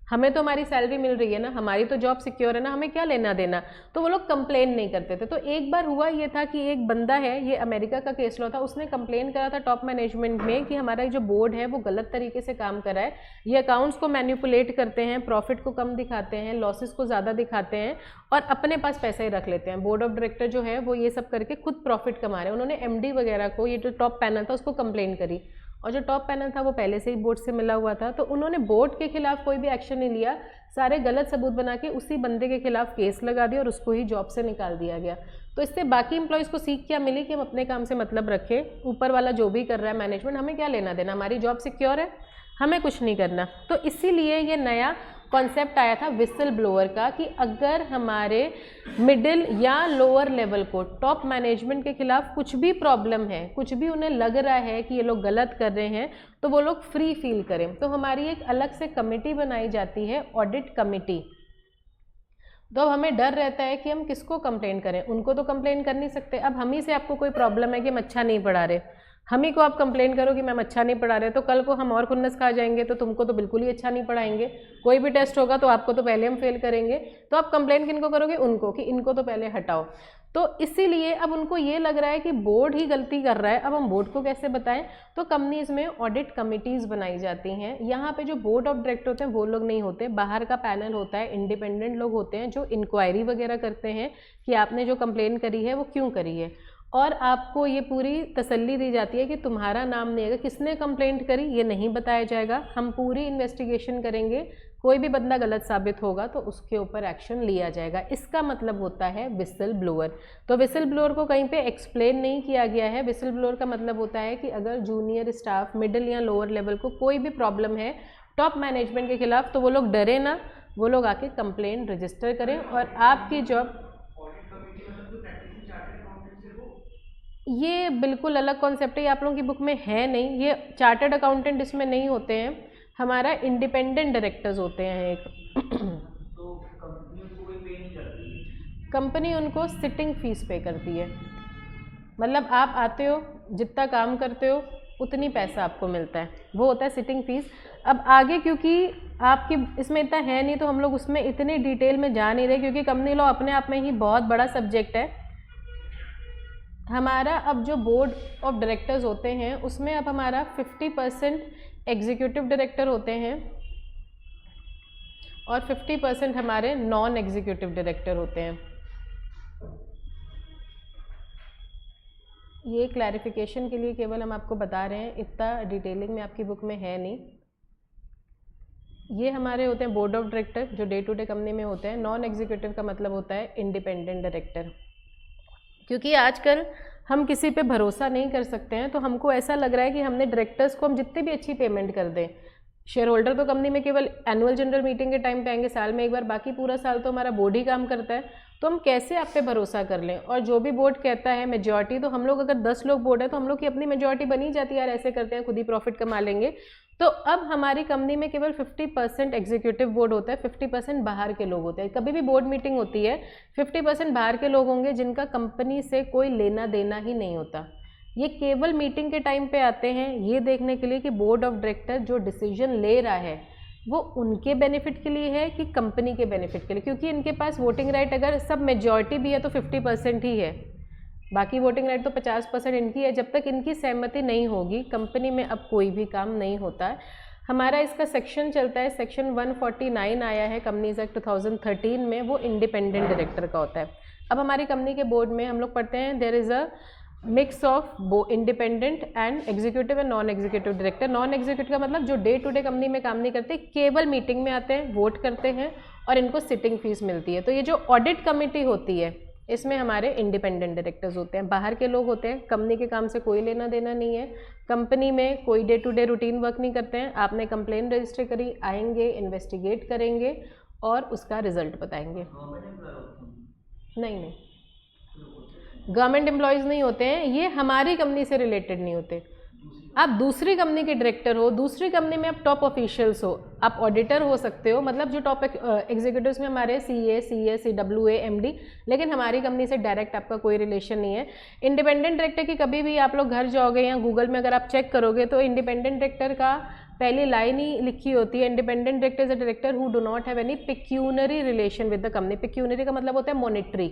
हमें तो हमारी सैलरी मिल रही है ना, हमारी तो जॉब सिक्योर है ना, हमें क्या लेना देना। तो वो लोग कंप्लेन नहीं करते थे। तो एक बार हुआ ये था कि एक बंदा है, ये अमेरिका का केस लॉ था, उसने कंप्लेन करा था टॉप मैनेजमेंट में कि हमारा जो बोर्ड है वो गलत तरीके से काम कर रहा है, ये अकाउंट्स को मैनिपुलेट करते हैं, प्रॉफिट को कम दिखाते हैं, लॉसेस को ज़्यादा दिखाते हैं और अपने पास पैसा ही रख लेते हैं। बोर्ड ऑफ डायरेक्टर जो है वो ये सब करके खुद प्रॉफिट कमा रहे हैं। उन्होंने एमडी वगैरह को, ये जो टॉप पैनल था उसको कंप्लेन करी, और जो टॉप पैनल था वो पहले से ही बोर्ड से मिला हुआ था, तो उन्होंने बोर्ड के खिलाफ कोई भी एक्शन नहीं लिया, सारे गलत सबूत बना के उसी बंदे के खिलाफ केस लगा दिया और उसको ही जॉब से निकाल दिया गया। तो इससे बाकी एम्प्लॉयज़ को सीख क्या मिली कि हम अपने काम से मतलब रखें, ऊपर वाला जो भी कर रहा है मैनेजमेंट, हमें क्या लेना देना, हमारी जॉब सिक्योर है, हमें कुछ नहीं करना। तो इसीलिए ये नया कॉन्सेप्ट आया था विसल ब्लोअर का कि अगर हमारे मिडिल या लोअर लेवल को टॉप मैनेजमेंट के खिलाफ कुछ भी प्रॉब्लम है, कुछ भी उन्हें लग रहा है कि ये लोग गलत कर रहे हैं, तो वो लोग फ्री फील करें। तो हमारी एक अलग से कमेटी बनाई जाती है, ऑडिट कमेटी। तो हमें डर रहता है कि हम किसको कंप्लेन करें, उनको तो कंप्लेन कर नहीं सकते। अब हम ही से आपको कोई प्रॉब्लम है कि हम अच्छा नहीं पढ़ा रहे, हम ही को आप कंप्लेन करो कि मैम अच्छा नहीं पढ़ा रहे, तो कल को हम और खुन्नस खा जाएंगे, तो तुमको तो बिल्कुल ही अच्छा नहीं पढ़ाएंगे। कोई भी टेस्ट होगा तो आपको तो पहले हम फेल करेंगे, तो आप कंप्लेन किनको करोगे? उनको, कि इनको तो पहले हटाओ। तो इसीलिए अब उनको ये लग रहा है कि बोर्ड ही गलती कर रहा है। अब हम बोर्ड को कैसे बताएं? तो कंपनीज में ऑडिट कमिटीज़ बनाई जाती हैं। यहाँ पे जो बोर्ड ऑफ डायरेक्टर होते हैं वो लोग नहीं होते, बाहर का पैनल होता है, इंडिपेंडेंट लोग होते हैं जो इंक्वायरी वगैरह करते हैं कि आपने जो कंप्लेन करी है वो क्यों करी है, और आपको ये पूरी तसल्ली दी जाती है कि तुम्हारा नाम नहीं आएगा, किसने कंप्लेंट करी ये नहीं बताया जाएगा, हम पूरी इन्वेस्टिगेशन करेंगे, कोई भी बंदा गलत साबित होगा तो उसके ऊपर एक्शन लिया जाएगा। इसका मतलब होता है विसल ब्लोअर। तो विसल ब्लोअर को कहीं पे एक्सप्लेन नहीं किया गया है। विसल ब्लोअर का मतलब होता है कि अगर जूनियर स्टाफ, मिडिल या लोअर लेवल को कोई भी प्रॉब्लम है टॉप मैनेजमेंट के खिलाफ, तो वो लोग डरे ना, वो लोग आके कंप्लेंट रजिस्टर करें। और आपकी जॉब, ये बिल्कुल अलग कॉन्सेप्ट है, ये आप लोगों की बुक में है नहीं। ये चार्टर्ड अकाउंटेंट इसमें नहीं होते हैं, हमारा इंडिपेंडेंट डायरेक्टर्स होते हैं एक। तो कंपनी उनको कोई पे नहीं करती? कंपनी उनको सिटिंग फीस पे करती है, मतलब आप आते हो, जितना काम करते हो उतनी पैसा आपको मिलता है, वो होता है सिटिंग फीस। अब आगे क्योंकि आपकी इसमें इतना है नहीं तो हम लोग उसमें इतनी डिटेल में जा नहीं रहे, क्योंकि कंपनी लॉ अपने आप में ही बहुत बड़ा सब्जेक्ट है हमारा। अब जो बोर्ड ऑफ डायरेक्टर्स होते हैं उसमें अब हमारा 50% एग्जीक्यूटिव डायरेक्टर होते हैं और 50% हमारे नॉन एग्जीक्यूटिव डायरेक्टर होते हैं। ये क्लैरिफिकेशन के लिए केवल हम आपको बता रहे हैं, इतना डिटेलिंग में आपकी बुक में है नहीं। ये हमारे होते हैं बोर्ड ऑफ डायरेक्टर जो डे टू डे कंपनी में होते हैं। नॉन एग्जीक्यूटिव का मतलब होता है इंडिपेंडेंट डायरेक्टर। क्योंकि आजकल हम किसी पे भरोसा नहीं कर सकते हैं, तो हमको ऐसा लग रहा है कि हमने डायरेक्टर्स को हम जितनी भी अच्छी पेमेंट कर दें, शेयर होल्डर तो कंपनी में केवल एनुअल जनरल मीटिंग के टाइम पे आएंगे साल में एक बार, बाकी पूरा साल तो हमारा बोर्ड ही काम करता है, तो हम कैसे आप पे भरोसा कर लें। और जो भी बोर्ड कहता है मेजॉरिटी, तो हम लोग अगर 10 लोग बोर्ड है तो हम लोग की अपनी मेजॉरिटी बनी जाती है, यार ऐसे करते हैं खुद ही प्रॉफिट कमा लेंगे। तो अब हमारी कंपनी में केवल 50% एग्जीक्यूटिव बोर्ड होता है, 50% बाहर के लोग होते हैं। कभी भी बोर्ड मीटिंग होती है 50% बाहर के लोग होंगे जिनका कंपनी से कोई लेना देना ही नहीं होता। ये केवल मीटिंग के टाइम पे आते हैं ये देखने के लिए कि बोर्ड ऑफ डायरेक्टर जो डिसीजन ले रहा है वो उनके बेनिफिट के लिए है कि कंपनी के बेनिफिट के लिए, क्योंकि इनके पास वोटिंग राइट अगर सब मेजॉरिटी भी है तो 50% ही है, बाकी वोटिंग राइट तो 50% इनकी है। जब तक इनकी सहमति नहीं होगी कंपनी में अब कोई भी काम नहीं होता है। हमारा इसका सेक्शन चलता है, सेक्शन 149 आया है कंपनीज एक्ट 2013 में, वो इंडिपेंडेंट डायरेक्टर का होता है। अब हमारी कंपनी के बोर्ड में हम लोग पढ़ते हैं there is a mix of independent and executive and non executive director. Non executive का मतलब जो डे टू डे कंपनी में काम नहीं करते, केवल मीटिंग में आते हैं, वोट करते हैं और इनको सिटिंग फीस मिलती है। तो ये जो ऑडिट कमेटी होती है इसमें हमारे इंडिपेंडेंट डायरेक्टर्स होते हैं, बाहर के लोग होते हैं, कंपनी के काम से कोई लेना देना नहीं है, कंपनी में कोई day to day routine work नहीं करते हैं। आपने कंप्लेन रजिस्टर करी, आएंगे, इन्वेस्टिगेट करेंगे और उसका रिजल्ट बताएंगे। नहीं, गवर्नमेंट एम्प्लॉयज़ नहीं होते हैं, ये हमारी कंपनी से रिलेटेड नहीं होते। आप दूसरी कंपनी के डायरेक्टर हो, दूसरी कंपनी में आप टॉप ऑफिशियल्स हो, आप ऑडिटर हो सकते हो, मतलब जो टॉप एग्जीक्यूटिव्स में हमारे CA, CS, CWA, MD, लेकिन हमारी कंपनी से डायरेक्ट आपका कोई रिलेशन नहीं है। इंडिपेंडेंट डायरेक्टर की कभी भी आप लोग घर जाओगे या गूगल में अगर आप चेक करोगे तो इंडिपेंडेंट डायरेक्टर का पहली लाइन ही लिखी होती है, independent director is a director who do not have any pecuniary relation with the company. पेक्यूनरी का मतलब होता है monetary,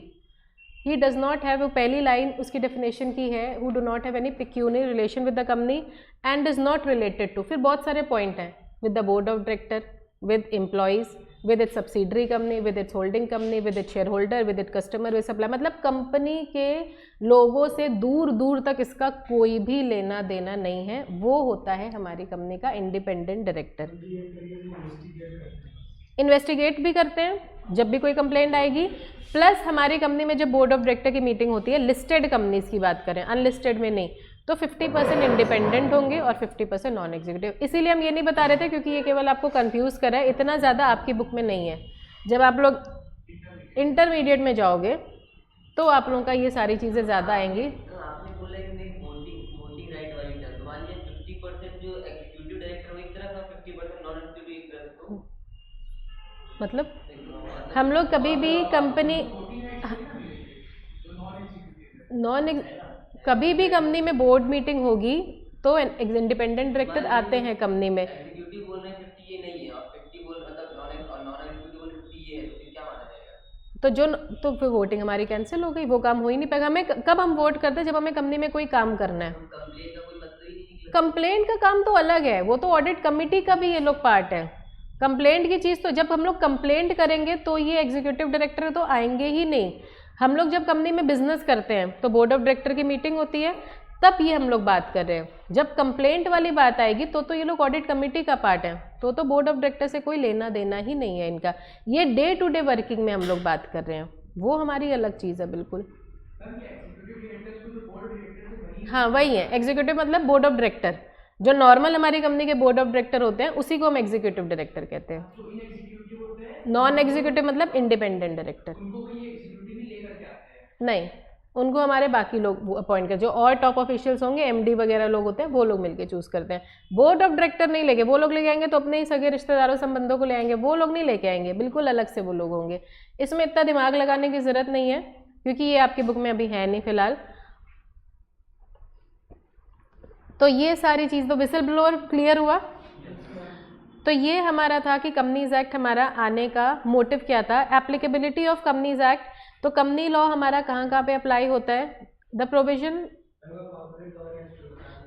he does not have, पहली लाइन उसकी डेफिनेशन की है, who do not have any pecuniary relation with the company and is not related to, फिर बहुत सारे पॉइंट हैं, with the board of director, with employees, with it subsidiary company, with its holding company, with it share holder, with it customer, with supply, मतलब company के लोगों से दूर दूर तक इसका कोई भी लेना देना नहीं है। वो होता है हमारी कंपनी का इंडिपेंडेंट डायरेक्टर। इन्वेस्टिगेट भी करते हैं जब भी कोई कंप्लेंट आएगी, प्लस हमारी कंपनी में जब बोर्ड ऑफ डायरेक्टर की मीटिंग होती है, लिस्टेड कंपनीज की बात करें, अनलिस्टेड में नहीं, तो 50% इंडिपेंडेंट होंगे और 50% नॉन एग्जीक्यूटिव। इसीलिए हम ये नहीं बता रहे थे क्योंकि ये केवल आपको कंफ्यूज कर रहा है, इतना ज़्यादा आपकी बुक में नहीं है। जब आप लोग इंटरमीडिएट में जाओगे तो आप लोगों का ये सारी चीज़ें ज़्यादा आएंगी। तो आपने बोला कि वोटिंग राइट वाली टर्म, तो मान लीजिए 50% जो एग्जीक्यूटिव डायरेक्टर हो एक तरफ और 50% नॉन एग्जीक्यूटिव एक तरफ, तो मतलब हम लोग कभी भी कंपनी कभी भी कंपनी में बोर्ड मीटिंग होगी तो इंडिपेंडेंट डायरेक्टर आते हैं कंपनी में। एग्जीक्यूटिव बोल रहे हैं 50 ये नहीं है और 50 बोल मतलब नॉन एग्जीक्यूटिव बोल 50 ये है, तो फिर क्या माना जाएगा? तो फिर वोटिंग हमारी कैंसिल हो गई, वो काम हो ही नहीं पाएगा। हमें कब हम वोट करते हैं? जब हमें कंपनी में कोई काम करना है। कंप्लेन का कोई मतलब ही नहीं निकला। कंप्लेंट का काम तो अलग है, वो तो ऑडिट कमेटी का भी ये लोग पार्ट है। कंप्लेंट की चीज़ तो जब हम लोग कंप्लेंट करेंगे तो ये एग्जीक्यूटिव डायरेक्टर तो आएंगे ही नहीं। हम लोग जब कंपनी में बिजनेस करते हैं तो बोर्ड ऑफ डायरेक्टर की मीटिंग होती है, तब ये हम लोग बात कर रहे हैं। जब कंप्लेंट वाली बात आएगी तो ये लोग ऑडिट कमेटी का पार्ट है, तो बोर्ड ऑफ डायरेक्टर से कोई लेना देना ही नहीं है इनका। ये डे टू डे वर्किंग में हम लोग बात कर रहे हैं, वो हमारी अलग चीज़ है बिल्कुल। हाँ वही है, एग्जीक्यूटिव मतलब बोर्ड ऑफ डायरेक्टर। जो नॉर्मल हमारी कंपनी के बोर्ड ऑफ डायरेक्टर होते हैं उसी को हम एग्जीक्यूटिव डायरेक्टर कहते हैं। नॉन एग्जीक्यूटिव मतलब इंडिपेंडेंट डायरेक्टर। नहीं, उनको हमारे बाकी लोग अपॉइंट कर, जो और टॉप ऑफिशियल्स होंगे, एमडी वगैरह लोग होते हैं, वो लोग मिलके चूज करते हैं। बोर्ड ऑफ डायरेक्टर नहीं लेके, वो लोग लेके आएंगे तो अपने ही सगे रिश्तेदारों संबंधों को ले आएंगे, वो लोग नहीं लेके आएंगे, बिल्कुल अलग से वो लोग होंगे। इसमें इतना दिमाग लगाने की जरूरत नहीं है क्योंकि ये आपकी बुक में अभी है नहीं फिलहाल। तो ये सारी चीज़ तो विसल ब्लोअर क्लियर हुआ। तो ये हमारा था कि कंपनीज एक्ट हमारा आने का मोटिव क्या था। एप्लीकेबिलिटी ऑफ कंपनीज एक्ट, तो कंपनी लॉ हमारा कहाँ कहाँ पे अप्लाई होता है? The provision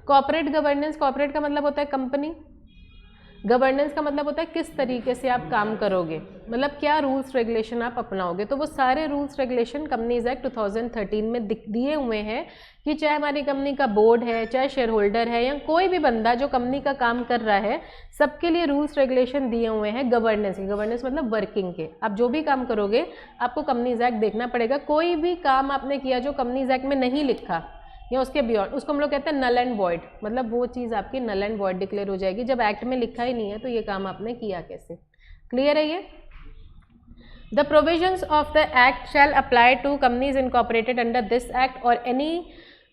corporate governance, corporate का मतलब होता है कंपनी, गवर्नेंस का मतलब होता है किस तरीके से आप काम करोगे, मतलब क्या रूल्स रेगुलेशन आप अपनाओगे। तो वो सारे रूल्स रेगुलेशन कंपनीज एक्ट 2013 में दिए हुए हैं कि चाहे हमारी कंपनी का बोर्ड है, चाहे शेयर होल्डर है, या कोई भी बंदा जो कंपनी का काम कर रहा है, सबके लिए रूल्स रेगुलेशन दिए हुए हैं गवर्नेंस के। गवर्नेंस मतलब वर्किंग के। आप जो भी काम करोगे आपको कंपनीज एक्ट देखना पड़ेगा। कोई भी काम आपने किया जो कंपनीज एक्ट में नहीं लिखा या उसके बियॉन्ड, उसको हम लोग कहते हैं नल एंड वॉइड, मतलब वो चीज़ आपकी नल एंड वॉइड डिक्लेयर हो जाएगी। जब एक्ट में लिखा ही नहीं है तो ये काम आपने किया कैसे? क्लियर है ये? The provisions of the act shall apply to companies incorporated under this act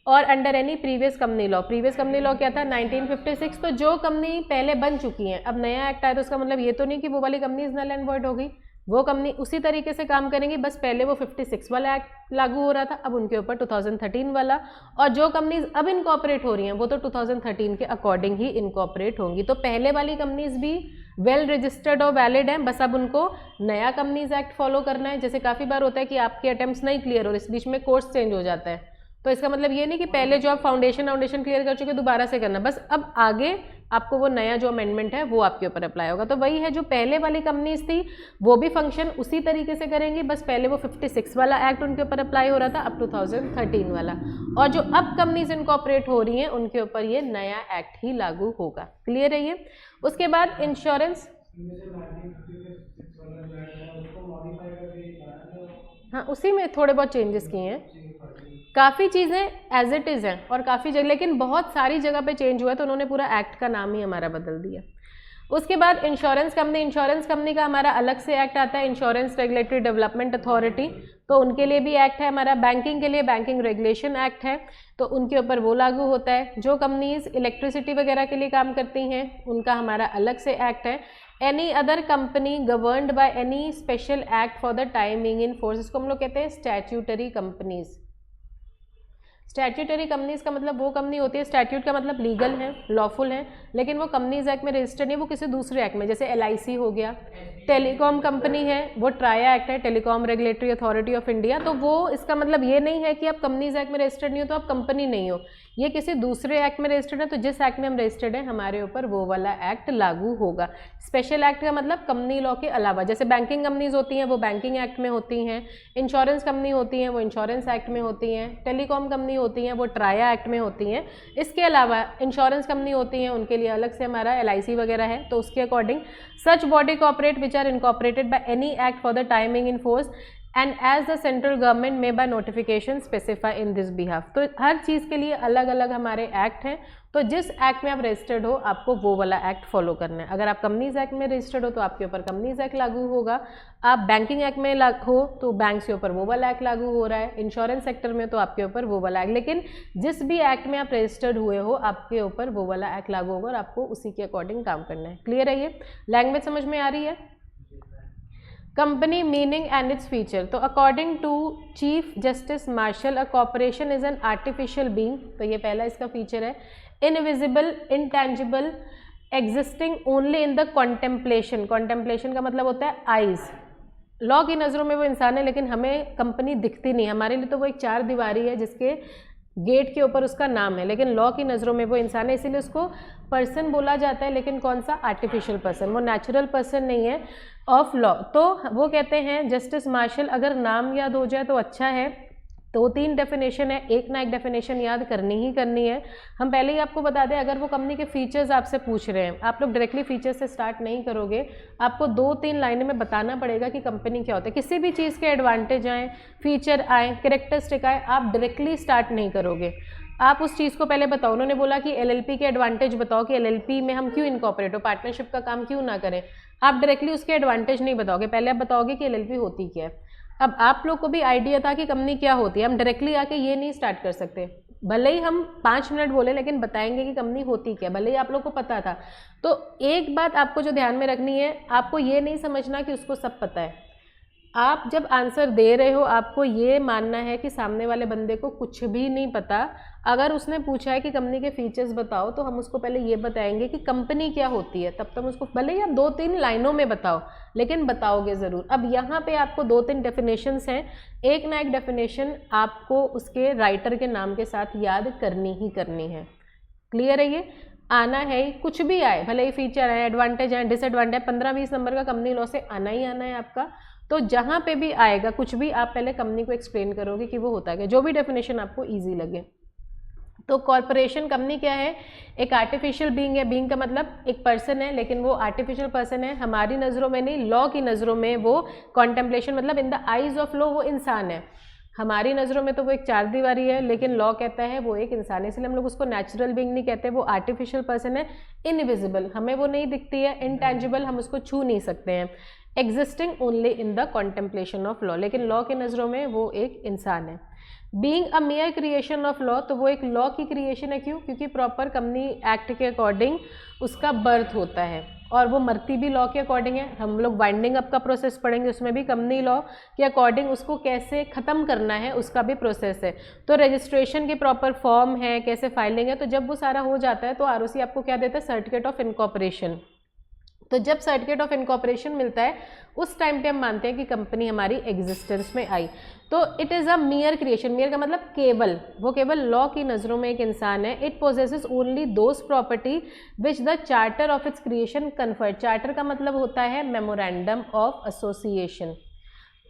और under any previous company law. Previous company law क्या था? 1956। तो जो कंपनी पहले बन चुकी हैं, अब नया एक्ट आया तो उसका मतलब ये तो नहीं कि वो वाली कंपनीज नल एंड वॉइड हो गई। वो कंपनी उसी तरीके से काम करेंगी, बस पहले वो 56 वाला एक्ट लागू हो रहा था, अब उनके ऊपर 2013 वाला। और जो कंपनीज अब इनकॉर्पोरेट हो रही हैं वो तो 2013 के अकॉर्डिंग ही इनकॉर्पोरेट होंगी। तो पहले वाली कंपनीज भी वेल रजिस्टर्ड और वैलिड हैं, बस अब उनको नया कंपनीज एक्ट फॉलो करना है। जैसे काफ़ी बार होता है कि आपके अटेम्प्ट्स नहीं क्लियर और इस बीच में कोर्स चेंज हो जाता है, तो इसका मतलब ये नहीं कि पहले जो आप फाउंडेशन क्लियर कर चुके दोबारा से करना, बस अब आगे आपको वो नया जो अमेंडमेंट है वो आपके ऊपर अप्लाई होगा। तो वही है, जो पहले वाली कंपनीज थी वो भी फंक्शन उसी तरीके से करेंगी, बस पहले वो 56 वाला एक्ट उनके ऊपर अप्लाई हो रहा था, अब 2013 वाला। और जो अब कंपनीज इनकॉर्पोरेट हो रही हैं उनके ऊपर ये नया एक्ट ही लागू होगा। क्लियर है ये? उसके बाद इंश्योरेंस, हाँ उसी में थोड़े बहुत चेंजेस किए हैं। काफ़ी चीज़ें एज इट इज़ हैं और काफ़ी जगह, लेकिन बहुत सारी जगह पे चेंज हुआ है तो उन्होंने पूरा एक्ट का नाम ही हमारा बदल दिया। उसके बाद इंश्योरेंस कंपनी का हमारा अलग से एक्ट आता है, इंश्योरेंस रेगुलेटरी डेवलपमेंट अथॉरिटी, तो उनके लिए भी एक्ट है हमारा। बैंकिंग के लिए बैंकिंग रेगुलेशन एक्ट है, तो उनके ऊपर वो लागू होता है। जो कंपनीज इलेक्ट्रिसिटी वगैरह के लिए काम करती हैं उनका हमारा अलग से एक्ट है। Any other company governed by any special act for the timing in force, इसको हम लोग कहते हैं स्टैट्यूटरी कंपनीज। स्टैट्यूटरी कंपनीज का मतलब वो कंपनी होती है, स्टैट्यूट का मतलब लीगल है, लॉफुल है, लेकिन वो कंपनीज एक्ट में रजिस्टर्ड नहीं, वो किसी दूसरे एक्ट में, जैसे LIC हो गया। टेलीकॉम कंपनी है वो ट्राया एक्ट है, telecom regulatory authority of India, तो वो इसका मतलब ये नहीं है कि आप कंपनीज एक्ट में रजिस्टर्ड नहीं हो तो आप कंपनी नहीं हो, ये किसी दूसरे एक्ट में रजिस्टर्ड है, तो जिस एक्ट में हम रजिस्टर्ड है हमारे ऊपर वो वाला एक्ट लागू होगा। स्पेशल एक्ट का मतलब कंपनी लॉ के अलावा, जैसे बैंकिंग कंपनीज होती हैं वो बैंकिंग एक्ट में होती हैं, इंश्योरेंस कंपनी होती हैं वो इंश्योरेंस एक्ट में होती हैं, टेलीकॉम कंपनी होती हैं वो ट्राया एक्ट में होती हैं। इसके अलावा इंश्योरेंस कंपनी होती हैं उनके लिए अलग से हमारा LIC वगैरह है, तो उसके according such body corporate which are incorporated by any act for the timing in force and as the central government में by notification specify in this behalf. तो हर चीज़ के लिए अलग अलग हमारे एक्ट हैं, तो जिस एक्ट में आप रजिस्टर्ड हो आपको वो वाला एक्ट फॉलो करना है। अगर आप कंपनीज एक्ट में रजिस्टर्ड हो तो आपके ऊपर कंपनीज एक्ट लागू होगा, आप बैंकिंग एक्ट में हो तो बैंक के ऊपर वो वाला एक्ट लागू हो रहा है, इंश्योरेंस सेक्टर में तो आपके ऊपर वो वाला एक्ट, लेकिन जिस भी एक्ट में आप रजिस्टर्ड हुए हो आपके ऊपर वो वाला एक्ट लागू होगा और आपको उसी के अकॉर्डिंग काम करना है। क्लियर है ये? लैंग्वेज समझ में आ रही है? Company meaning and its feature. तो according to chief justice Marshall, a corporation is an artificial being, तो ये पहला इसका फीचर है। Invisible, intangible, existing only in the contemplation, contemplation का मतलब होता है आइज। लॉ की नज़रों में वो इंसान है लेकिन हमें कंपनी दिखती नहीं, हमारे लिए तो वो एक चार दीवारी है जिसके गेट के ऊपर उसका नाम है, लेकिन लॉ की नज़रों में वो इंसान है, इसीलिए उसको पर्सन बोला जाता है, लेकिन कौन सा, आर्टिफिशियल पर्सन, वो नेचुरल पर्सन नहीं है ऑफ लॉ। तो वो कहते हैं जस्टिस मार्शल, अगर नाम याद हो जाए तो अच्छा है। दो तीन डेफिनेशन है, एक ना एक डेफिनेशन याद करनी ही करनी है। हम पहले ही आपको बता दें, अगर वो कंपनी के फीचर्स आपसे पूछ रहे हैं, आप लोग डायरेक्टली फीचर्स से स्टार्ट नहीं करोगे, आपको दो तीन लाइनें में बताना पड़ेगा कि कंपनी क्या होता है। किसी भी चीज़ के एडवांटेज आए, फीचर आए, कैरेक्टरिस्टिक आए, आप डायरेक्टली स्टार्ट नहीं करोगे, आप उस चीज़ को पहले बताओ। उन्होंने बोला कि एलएलपी के एडवांटेज बताओ कि एलएलपी में हम क्यों इनकॉर्पोरेट हो, पार्टनरशिप का काम क्यों ना करें। आप डायरेक्टली उसके एडवांटेज नहीं बताओगे, पहले आप बताओगे कि एलएलपी होती क्या है। अब आप लोग को भी आइडिया था कि कंपनी क्या होती है, हम डायरेक्टली आके ये नहीं स्टार्ट कर सकते, भले ही हम 5 मिनट बोले लेकिन बताएंगे कि कंपनी होती क्या, भले ही आप लोग को पता था। तो एक बात आपको जो ध्यान में रखनी है, आपको ये नहीं समझना कि उसको सब पता है। आप जब आंसर दे रहे हो, आपको ये मानना है कि सामने वाले बंदे को कुछ भी नहीं पता। अगर उसने पूछा है कि कंपनी के फीचर्स बताओ, तो हम उसको पहले ये बताएंगे कि कंपनी क्या होती है, तब तक उसको भले ही आप 2-3 लाइनों में बताओ, लेकिन बताओगे ज़रूर। अब यहाँ पे आपको 2-3 डेफिनेशंस हैं, एक ना एक डेफिनेशन आपको उसके राइटर के नाम के साथ याद करनी ही करनी है। क्लियर है, ये आना है ही, कुछ भी आए, भले ही फीचर आए, एडवांटेज आए, डिसएडवांटेज, 15-20 नंबर का कंपनी लॉ से आना ही आना है आपका। तो जहाँ पे भी आएगा कुछ भी, आप पहले कंपनी को एक्सप्लेन करोगे कि वो होता है, जो भी डेफिनेशन आपको ईजी लगे। तो कॉर्पोरेशन, कंपनी क्या है, एक आर्टिफिशियल बीइंग है। बीइंग का मतलब एक पर्सन है, लेकिन वो आर्टिफिशियल पर्सन है, हमारी नज़रों में नहीं, लॉ की नज़रों में वो कॉन्टेम्पलेशन मतलब in the eyes of law वो इंसान है। हमारी नज़रों में तो वो एक चार दीवारी है, लेकिन लॉ कहता है वो एक इंसान है, इसलिए हम लोग उसको नेचुरल बीइंग नहीं कहते, वो आर्टिफिशियल पर्सन है। इनविजिबल, हमें वो नहीं दिखती है। इंटेंजिबल, हम उसको छू नहीं सकते हैं। Existing only in the contemplation of law, लेकिन लॉ के नज़रों में वो एक इंसान है। Being a mayor creation of law, तो वो एक लॉ की क्रिएशन है। क्यों? क्योंकि प्रॉपर कंपनी एक्ट के अकॉर्डिंग उसका बर्थ होता है, और वो मरती भी लॉ के अकॉर्डिंग है। हम लोग वाइंडिंग अप का प्रोसेस पढ़ेंगे, उसमें भी कंपनी लॉ के अकॉर्डिंग उसको कैसे ख़त्म करना है उसका भी प्रोसेस है। तो रजिस्ट्रेशन की प्रॉपर फॉर्म है, कैसे फाइलिंग है। तो जब वो सारा हो जाता है तो आरओसी आपको क्या देता है, सर्टिफिकेट ऑफ इनकॉर्पोरेशन। तो जब सर्टिफिकेट ऑफ इनकॉर्पोरेशन मिलता है, उस टाइम पे हम मानते हैं कि कंपनी हमारी एग्जिस्टेंस में आई। तो इट इज़ अ मियर क्रिएशन। मियर का मतलब केवल, वो केवल लॉ की नज़रों में एक इंसान है। It possesses only those property which the charter of its creation conferred. Charter का मतलब होता है मेमोरेंडम ऑफ एसोसिएशन।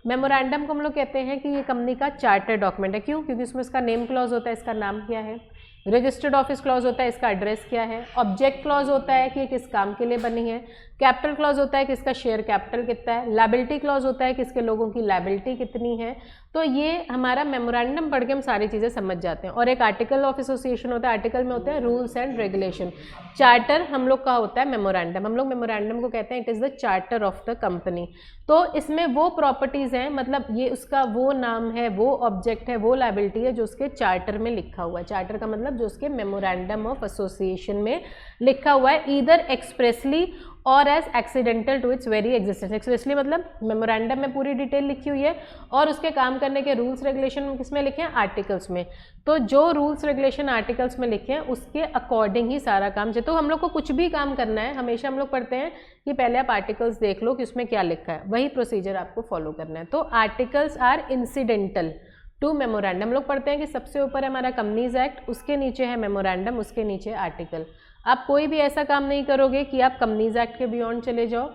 मेमोरेंडम को हम लोग कहते हैं कि ये कंपनी का चार्टर डॉक्यूमेंट है। क्यों? क्योंकि उसमें इसका नेम क्लॉज होता है, इसका नाम क्या है। रजिस्टर्ड ऑफिस क्लॉज होता है, इसका एड्रेस क्या है। ऑब्जेक्ट क्लॉज होता है कि ये किस काम के लिए बनी है। कैपिटल क्लॉज होता है कि इसका शेयर कैपिटल कितना है। लायबिलिटी क्लॉज होता है कि इसके लोगों की लायबिलिटी कितनी है। तो ये हमारा मेमोरेंडम पढ़ के हम सारी चीज़ें समझ जाते हैं। और एक आर्टिकल ऑफ एसोसिएशन होता है, आर्टिकल में होते हैं रूल्स एंड रेगुलेशन। चार्टर हम लोग का होता है मेमोरेंडम, हम लोग मेमोरेंडम को कहते हैं it is the charter of the company. तो इसमें वो प्रॉपर्टीज़ हैं, मतलब ये उसका वो नाम है, वो ऑब्जेक्ट है, वो लायबिलिटी है जो उसके चार्टर में लिखा हुआ है। चार्टर का मतलब जो उसके मेमोरेंडम ऑफ एसोसिएशन में लिखा हुआ है, ईदर एक्सप्रेसली और as accidental to its very existence. Expressly मतलब मेमोरेंडम में पूरी डिटेल लिखी हुई है, और उसके काम करने के रूल्स रेगुलेशन किस में लिखे हैं, आर्टिकल्स में। तो जो रूल्स रेगुलेशन आर्टिकल्स में लिखे हैं उसके अकॉर्डिंग ही सारा काम चाहिए। तो हम लोग को कुछ भी काम करना है, हमेशा हम लोग पढ़ते हैं कि पहले आप आर्टिकल्स देख लो कि उसमें क्या लिखा है, वही प्रोसीजर आपको फॉलो करना है। तो articles are incidental to memorandum. हम लोग पढ़ते हैं कि सबसे ऊपर है हमारा कंपनीज एक्ट, उसके नीचे है मेमोरेंडम, उसके नीचे आर्टिकल। आप कोई भी ऐसा काम नहीं करोगे कि आप कंपनीज एक्ट के बियॉन्ड चले जाओ।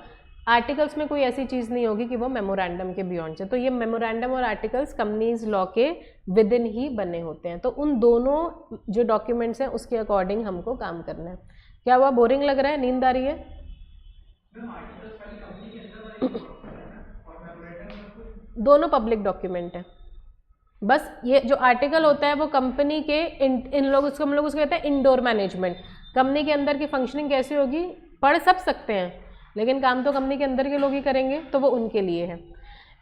आर्टिकल्स में कोई ऐसी चीज़ नहीं होगी कि वो मेमोरेंडम के बियॉन्ड चले। तो ये मेमोरेंडम और आर्टिकल्स कंपनीज लॉ के विद इन ही बने होते हैं। तो उन दोनों जो डॉक्यूमेंट्स हैं उसके अकॉर्डिंग हमको काम करना है। क्या हुआ, बोरिंग लग रहा है, नींद आ रही है? दोनों पब्लिक डॉक्यूमेंट है। बस ये जो आर्टिकल होता है वो कंपनी के इन लोग उसको हम लोग उसको कहते हैं इंडोर मैनेजमेंट। कंपनी के अंदर की फंक्शनिंग कैसी होगी, पढ़ सब सकते हैं, लेकिन काम तो कंपनी के अंदर के लोग ही करेंगे, तो वो उनके लिए है।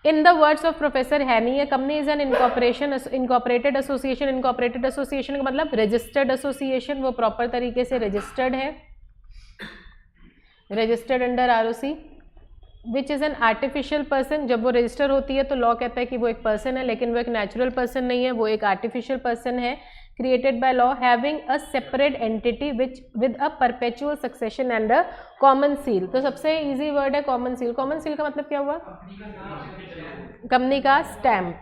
In the words of professor Haney, company is an incorporated association. Incorporated association का मतलब रजिस्टर्ड एसोसिएशन, वो प्रॉपर तरीके से रजिस्टर्ड है, registered under ROC. Which is an artificial person. जब वो रजिस्टर होती है तो लॉ कहता है कि वो एक पर्सन है, लेकिन वो एक नेचुरल पर्सन नहीं है, वो एक आर्टिफिशियल पर्सन है created by law, having a separate entity which with a perpetual succession and a common seal. तो सबसे इजी वर्ड है कॉमन सील। कॉमन सील का मतलब क्या हुआ? कंपनी का स्टैम्प,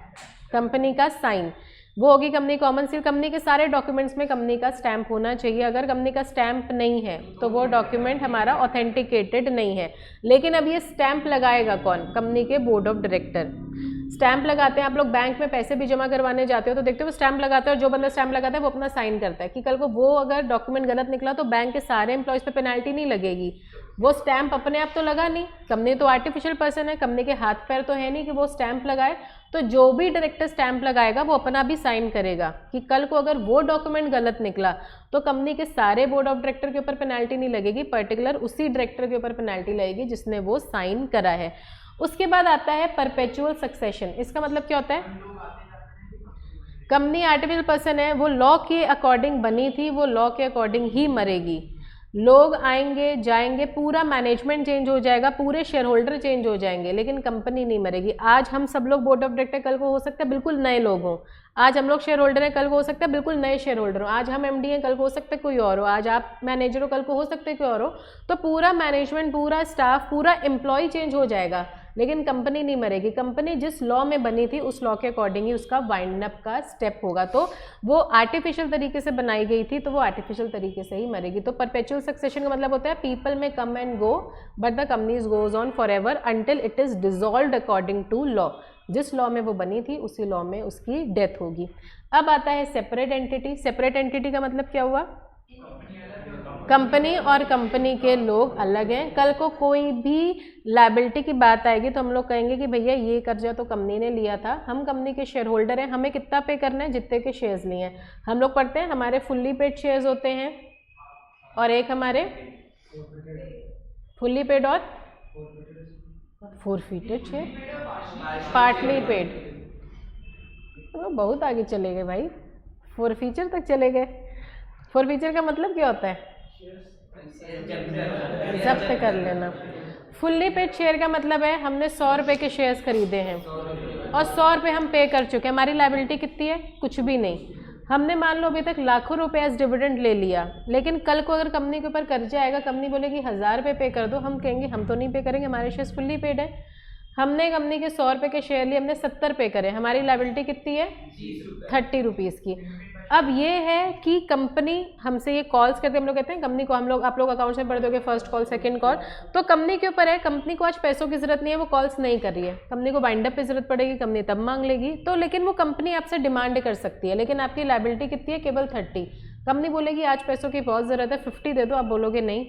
कंपनी का साइन, वो होगी कंपनी कॉमन सील। कंपनी के सारे डॉक्यूमेंट्स में कंपनी का स्टैम्प होना चाहिए। अगर कंपनी का स्टैम्प नहीं है तो वो डॉक्यूमेंट हमारा ऑथेंटिकेटेड नहीं है। लेकिन अब ये स्टैम्प लगाएगा कौन? कंपनी के बोर्ड ऑफ डायरेक्टर स्टैम्प लगाते हैं। आप लोग बैंक में पैसे भी जमा करवाने जाते हो तो देखते हो वो स्टैम्प लगाते हैं, और जो बंदा स्टैम्प लगाता है वो अपना साइन करता है कि कल को वो अगर डॉक्यूमेंट गलत निकला तो बैंक के सारे एम्प्लॉयज़ पे पेनल्टी नहीं लगेगी। वो स्टैम्प अपने आप तो लगा नहीं, कंपनी तो आर्टिफिशियल पर्सन है, कंपनी के हाथ पैर तो है नहीं कि वो स्टैम्प लगाए। तो जो भी डायरेक्टर स्टैम्प लगाएगा वो अपना भी साइन करेगा कि कल को अगर वो डॉक्यूमेंट गलत निकला तो कंपनी के सारे बोर्ड ऑफ डायरेक्टर के ऊपर पेनल्टी नहीं लगेगी, पर्टिकुलर उसी डायरेक्टर के ऊपर पेनल्टी लगेगी जिसने वो साइन करा है। उसके बाद आता है परपेचुअल सक्सेशन। इसका मतलब क्या होता है? कंपनी आर्टिफिशियल पर्सन है, वो लॉ के अकॉर्डिंग बनी थी, वो लॉ के अकॉर्डिंग ही मरेगी। लोग आएंगे जाएंगे, पूरा मैनेजमेंट चेंज हो जाएगा, पूरे शेयर होल्डर चेंज हो जाएंगे, लेकिन कंपनी नहीं मरेगी। आज हम सब लोग बोर्ड ऑफ डायरेक्टर, कल को हो सकता है बिल्कुल नए लोग हों। आज हम लोग शेयर होल्डर हैं, कल को हो सकता है बिल्कुल नए शेयर होल्डर हो। आज हम एमडी हैं, कल को हो सकता है कोई और हो। आज आप मैनेजर हो, कल को हो सकता है कोई और हो। तो पूरा मैनेजमेंट, पूरा स्टाफ, पूरा एम्प्लॉय चेंज हो जाएगा, लेकिन कंपनी नहीं मरेगी। कंपनी जिस लॉ में बनी थी उस लॉ के अकॉर्डिंग ही उसका वाइंड अप का स्टेप होगा। तो वो आर्टिफिशियल तरीके से बनाई गई थी तो वो आर्टिफिशियल तरीके से ही मरेगी। तो परपेचुअल सक्सेशन का मतलब होता है people may come and go but the companies goes on for ever until it is dissolved according to law. जिस लॉ में वो बनी थी उसी लॉ में उसकी डेथ होगी। अब आता है सेपरेट एंटिटी। सेपरेट एंटिटी का मतलब क्या हुआ? कंपनी और कंपनी के लोग अलग हैं। कल को कोई भी लायबिलिटी की बात आएगी तो हम लोग कहेंगे कि भैया ये कर्जा तो कंपनी ने लिया था, हम कंपनी के शेयर होल्डर हैं, हमें कितना पे करना है? जितने के शेयर्स लिए हैं। हम लोग पढ़ते हैं हमारे फुल्ली पेड शेयर्स होते हैं और एक हमारे फुल्ली पेड और फोरफीटेड शेयर, पार्टली पेड। तो बहुत आगे चले गए भाई, फोरफीचर तक चले गए। फोरफीचर का मतलब क्या होता है? जब्त कर लेना। फुल्ली पेड शेयर का मतलब है हमने 100 रुपये के शेयर्स खरीदे हैं और 100 रुपये हम पे कर चुके हैं। हमारी लायबिलिटी कितनी है? कुछ भी नहीं। हमने मान लो अभी तक लाखों रुपए एज डिविडेंड ले लिया, लेकिन कल को अगर कंपनी के ऊपर कर्जा आएगा, कंपनी बोलेगी 1000 रुपये पे कर दो, हम कहेंगे हम तो नहीं पे करेंगे, हमारे शेयर्स फुल्ली पेड है। हमने कंपनी के 100 रुपये के शेयर लिए, हमने 70 पे करे, हमारी लायबिलिटी कितनी है? 30 रुपीज़ की। अब ये है कि कंपनी हमसे ये कॉल्स करते, हम लोग कहते हैं कंपनी को, हम लोग, आप लोग अकाउंट्स में पढ़ दोगे फर्स्ट कॉल सेकंड कॉल, तो कंपनी के ऊपर है। कंपनी को आज पैसों की जरूरत नहीं है, वो कॉल्स नहीं कर रही है, कंपनी को बाइंड अप पे जरूरत पड़ेगी, कंपनी तब मांग लेगी। तो लेकिन वो कंपनी आपसे डिमांड कर सकती है, लेकिन आपकी लायबिलिटी कितनी है? केवल 30। कंपनी बोलेगी आज पैसों की बहुत ज़रूरत है, 50 दे दो, आप बोलोगे नहीं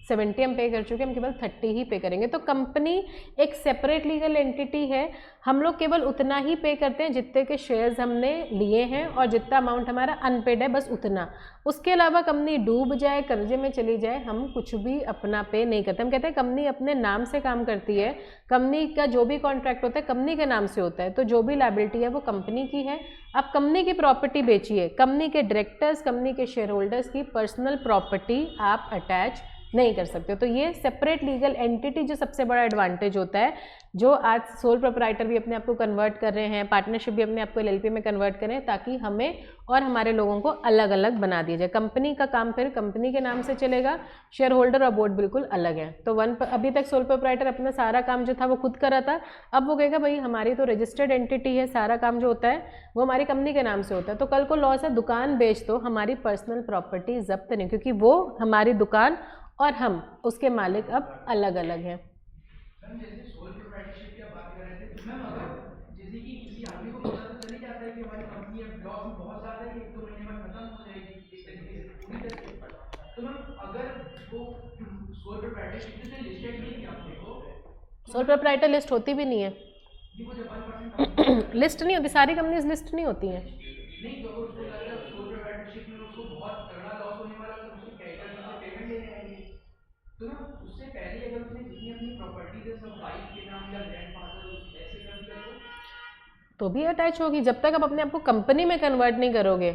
70 हम पे कर चुके, हम केवल 30 ही पे करेंगे। तो कंपनी एक सेपरेट लीगल एंटिटी है, हम लोग केवल उतना ही पे करते हैं जितने के शेयर्स हमने लिए हैं और जितना अमाउंट हमारा अनपेड है, बस उतना। उसके अलावा कंपनी डूब जाए, कर्जे में चली जाए, हम कुछ भी अपना पे नहीं करते। हम कहते हैं कंपनी अपने नाम से काम करती है, कंपनी का जो भी कॉन्ट्रैक्ट होता है कंपनी के नाम से होता है, तो जो भी लायबिलिटी है वो कंपनी की है। आप कंपनी की प्रॉपर्टी बेचिए, कंपनी के डायरेक्टर्स, कंपनी के शेयर होल्डर्स की पर्सनल प्रॉपर्टी आप अटैच नहीं कर सकते हो। तो ये सेपरेट लीगल एंटिटी जो सबसे बड़ा एडवांटेज होता है, जो आज सोल प्रोप्राइटर भी अपने आप को कन्वर्ट कर रहे हैं, पार्टनरशिप भी अपने आप को एलएलपी में कन्वर्ट करें, ताकि हमें और हमारे लोगों को अलग अलग बना दिया जाए। कंपनी का काम फिर कंपनी के नाम से चलेगा, शेयर होल्डर और बोर्ड बिल्कुल अलग है। तो अभी तक सोल प्रोप्राइटर अपना सारा काम जो था वो खुद कर रहा था, अब वो कहेगा भाई हमारी तो रजिस्टर्ड एंटिटी है, सारा काम जो होता है वो हमारी कंपनी के नाम से होता है। तो कल को लॉ से दुकान बेच दो, हमारी पर्सनल प्रॉपर्टी जब्त नहीं, क्योंकि वो हमारी दुकान और हम उसके मालिक अब अलग अलग हैं। जैसे सोल प्रोप्राइटरशिप की बात कर रहे थे, तो मैम अगर जैसे कि किसी आदमी को पता तो चल ही जाता है कि हमारी कंपनी अब लॉस में बहुत ज़्यादा है, 1-2 महीने में खत्म हो जाएगी इस तरीके से पूरी तरह से। तो मैम अगर वो सोल प्रोप्राइटरशिप से लिस्टेड नहीं किया अपने को, सोल प्रोप्राइटर लिस्ट होती भी नहीं है, वो जब 1% लिस्ट नहीं होती, सारी कंपनीज लिस्ट नहीं होती हैं। नहीं, तो अगर उसको लग रहा है सोल प्रोप्राइटरशिप में उसको बहुत तगड़ा लॉस होने वाला है, तो उसके क्रेडिटर से पेमेंट लेने आएंगे। तो ना उससे पहले अगर उसने जितनी अपनी प्रॉपर्टीज है सब वाइफ के नाम या ग्रैंडफादर ऐसे कर दिया तो भी अटैच होगी। जब तक आप अपने आप को कंपनी में कन्वर्ट नहीं करोगे,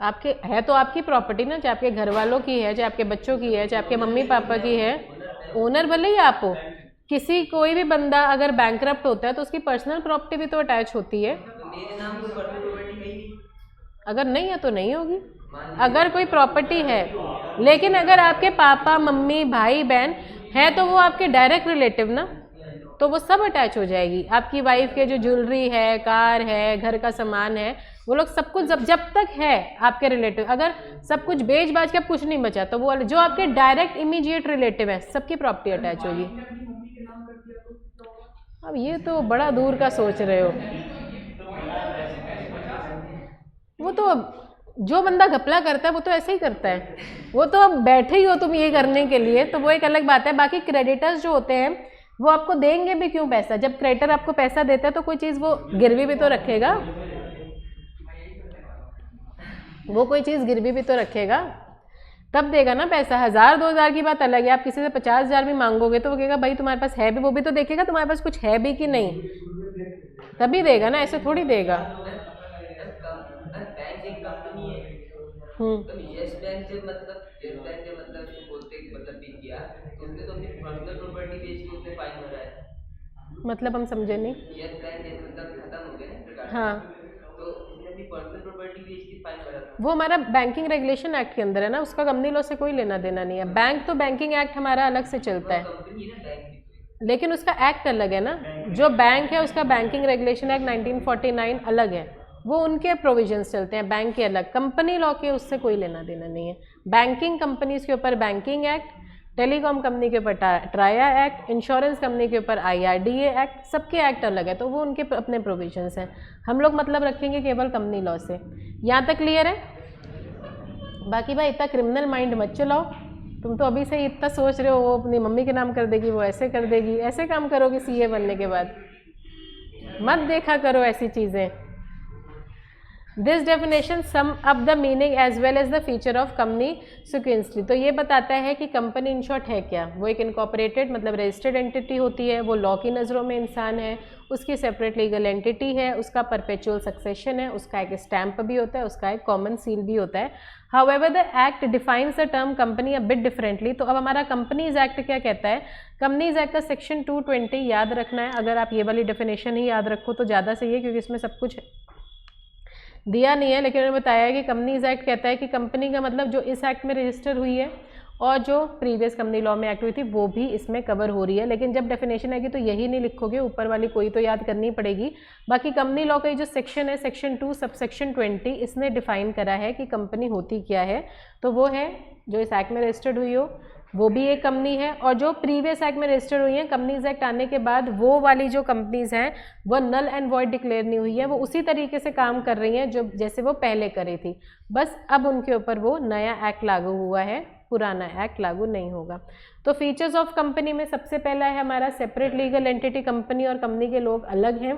आपके है तो आपकी प्रॉपर्टी ना, चाहे आपके घर वालों की है, चाहे आपके बच्चों की है, चाहे आपके मम्मी पापा की है, ओनर भले ही आप हो, किसी कोई भी बंदा अगर बैंकरप्ट होता है तो उसकी पर्सनल प्रॉपर्टी भी तो अटैच होती है। मेरे नाम कोई पर्सनल प्रॉपर्टी है ही नहीं। अगर नहीं है तो नहीं होगी। अगर कोई प्रॉपर्टी है, लेकिन अगर आपके पापा मम्मी भाई बहन है तो वो आपके डायरेक्ट रिलेटिव ना, तो वो सब अटैच हो जाएगी। आपकी वाइफ के जो ज्वेलरी है, कार है, घर का सामान है, वो लोग सब कुछ जब तक है आपके रिलेटिव, अगर सब कुछ बेच बाज के अब कुछ नहीं बचा तो वो जो आपके डायरेक्ट इमीडिएट रिलेटिव है सबकी प्रॉपर्टी अटैच होगी। अब ये तो बड़ा दूर का सोच रहे हो। वो तो जो बंदा घपला करता है वो तो ऐसे ही करता है। वो तो अब बैठे ही हो तुम ये करने के लिए, तो वो एक अलग बात है। बाकी क्रेडिटर्स जो होते हैं वो आपको देंगे भी क्यों पैसा? जब क्रेडिटर आपको पैसा देता है तो कोई चीज़ वो गिरवी भी तो रखेगा, वो कोई चीज़ गिरवी भी तो रखेगा, तब देगा ना पैसा। 1000-2000 की बात अलग है, आप किसी से 50,000 भी मांगोगे तो वो कहेगा भाई तुम्हारे पास है भी, वो भी तो देखेगा तुम्हारे पास कुछ है भी कि नहीं, तभी देगा ना, ऐसे थोड़ी देगा। बैंक एक कंपनी है, तो यस बैंक जब बोलते मतलब भी किया तो उसने तो अपनी पर्सनल प्रॉपर्टी बेच के उसने फाइन भरा है। मतलब हम समझे नहीं। यस बैंक मतलब खत्म हो गया ना प्रकार, हाँ, तो उसने अपनी पर्सनल प्रॉपर्टी बेच के फाइन भरा था। वो हमारा बैंकिंग रेगुलेशन एक्ट के अंदर है ना, उसका कंपनी लॉ से कोई लेना देना नहीं है। बैंक तो बैंकिंग एक्ट हमारा अलग से चलता है, कंपनी है ना बैंक भी, लेकिन उसका एक्ट अलग है ना। जो बैंक है उसका बैंकिंग रेगुलेशन एक्ट 1949 अलग है, वो उनके प्रोविजंस चलते हैं, बैंक के अलग। कंपनी लॉ के उससे कोई लेना देना नहीं है। बैंकिंग कंपनीज के ऊपर बैंकिंग एक्ट, टेलीकॉम कंपनी के ऊपर ट्राया एक्ट, इंश्योरेंस कंपनी के ऊपर IRDA एक्ट, सबके एक्ट अलग है, तो वो उनके अपने प्रोविजंस हैं। हम लोग मतलब रखेंगे केवल कंपनी लॉ से। यहाँ तक क्लियर है? बाकी भाई इतना क्रिमिनल माइंड मत चलाओ। तुम तो अभी से ही इतना सोच रहे हो वो अपनी मम्मी के नाम कर देगी, वो ऐसे कर देगी, ऐसे काम करोगे CA बनने के बाद। मत देखा करो ऐसी चीज़ें। This definition sum up the meaning as well as the feature of company sequentially. तो ये बताता है कि कंपनी इन शॉर्ट है क्या। वो एक इनकॉर्पोरेटेड मतलब रजिस्टर्ड एंटिटी होती है, वो लॉ की नज़रों में इंसान है, उसकी सेपरेट लीगल एंटिटी है, उसका परपेचुअल सक्सेशन है, उसका एक स्टैंप भी होता है, उसका एक कॉमन सील भी होता है। However the act defines the term company a bit differently. तो अब हमारा कंपनीज एक्ट क्या कहता है? कंपनीज एक्ट का सेक्शन 220 याद रखना है। अगर आप ये वाली डेफिनेशन ही याद रखो तो ज़्यादा सही है, क्योंकि इसमें सब कुछ दिया नहीं है, लेकिन उन्होंने बताया है कि कंपनीज एक्ट कहता है कि कंपनी का मतलब जो इस एक्ट में रजिस्टर हुई है और जो प्रीवियस कंपनी लॉ में एक्ट हुई थी वो भी इसमें कवर हो रही है। लेकिन जब डेफिनेशन आएगी तो यही नहीं लिखोगे, ऊपर वाली कोई तो याद करनी पड़ेगी। बाकी कंपनी लॉ का जो सेक्शन है सेक्शन 2 सबसेक्शन 20, इसने डिफाइन करा है कि कंपनी होती क्या है। तो वो है जो इस एक्ट में रजिस्टर्ड हुई हो वो भी एक कंपनी है, और जो प्रीवियस एक्ट में रजिस्टर्ड हुई है कंपनीज एक्ट आने के बाद वो वाली जो कंपनीज हैं वो नल एंड वॉइड डिक्लेयर नहीं हुई है, वो उसी तरीके से काम कर रही हैं जो जैसे वो पहले करी थी, बस अब उनके ऊपर वो नया एक्ट लागू हुआ है, पुराना एक्ट लागू नहीं होगा। तो फीचर्स ऑफ कंपनी में सबसे पहला है हमारा सेपरेट लीगल एंटिटी। कंपनी और कंपनी के लोग अलग हैं,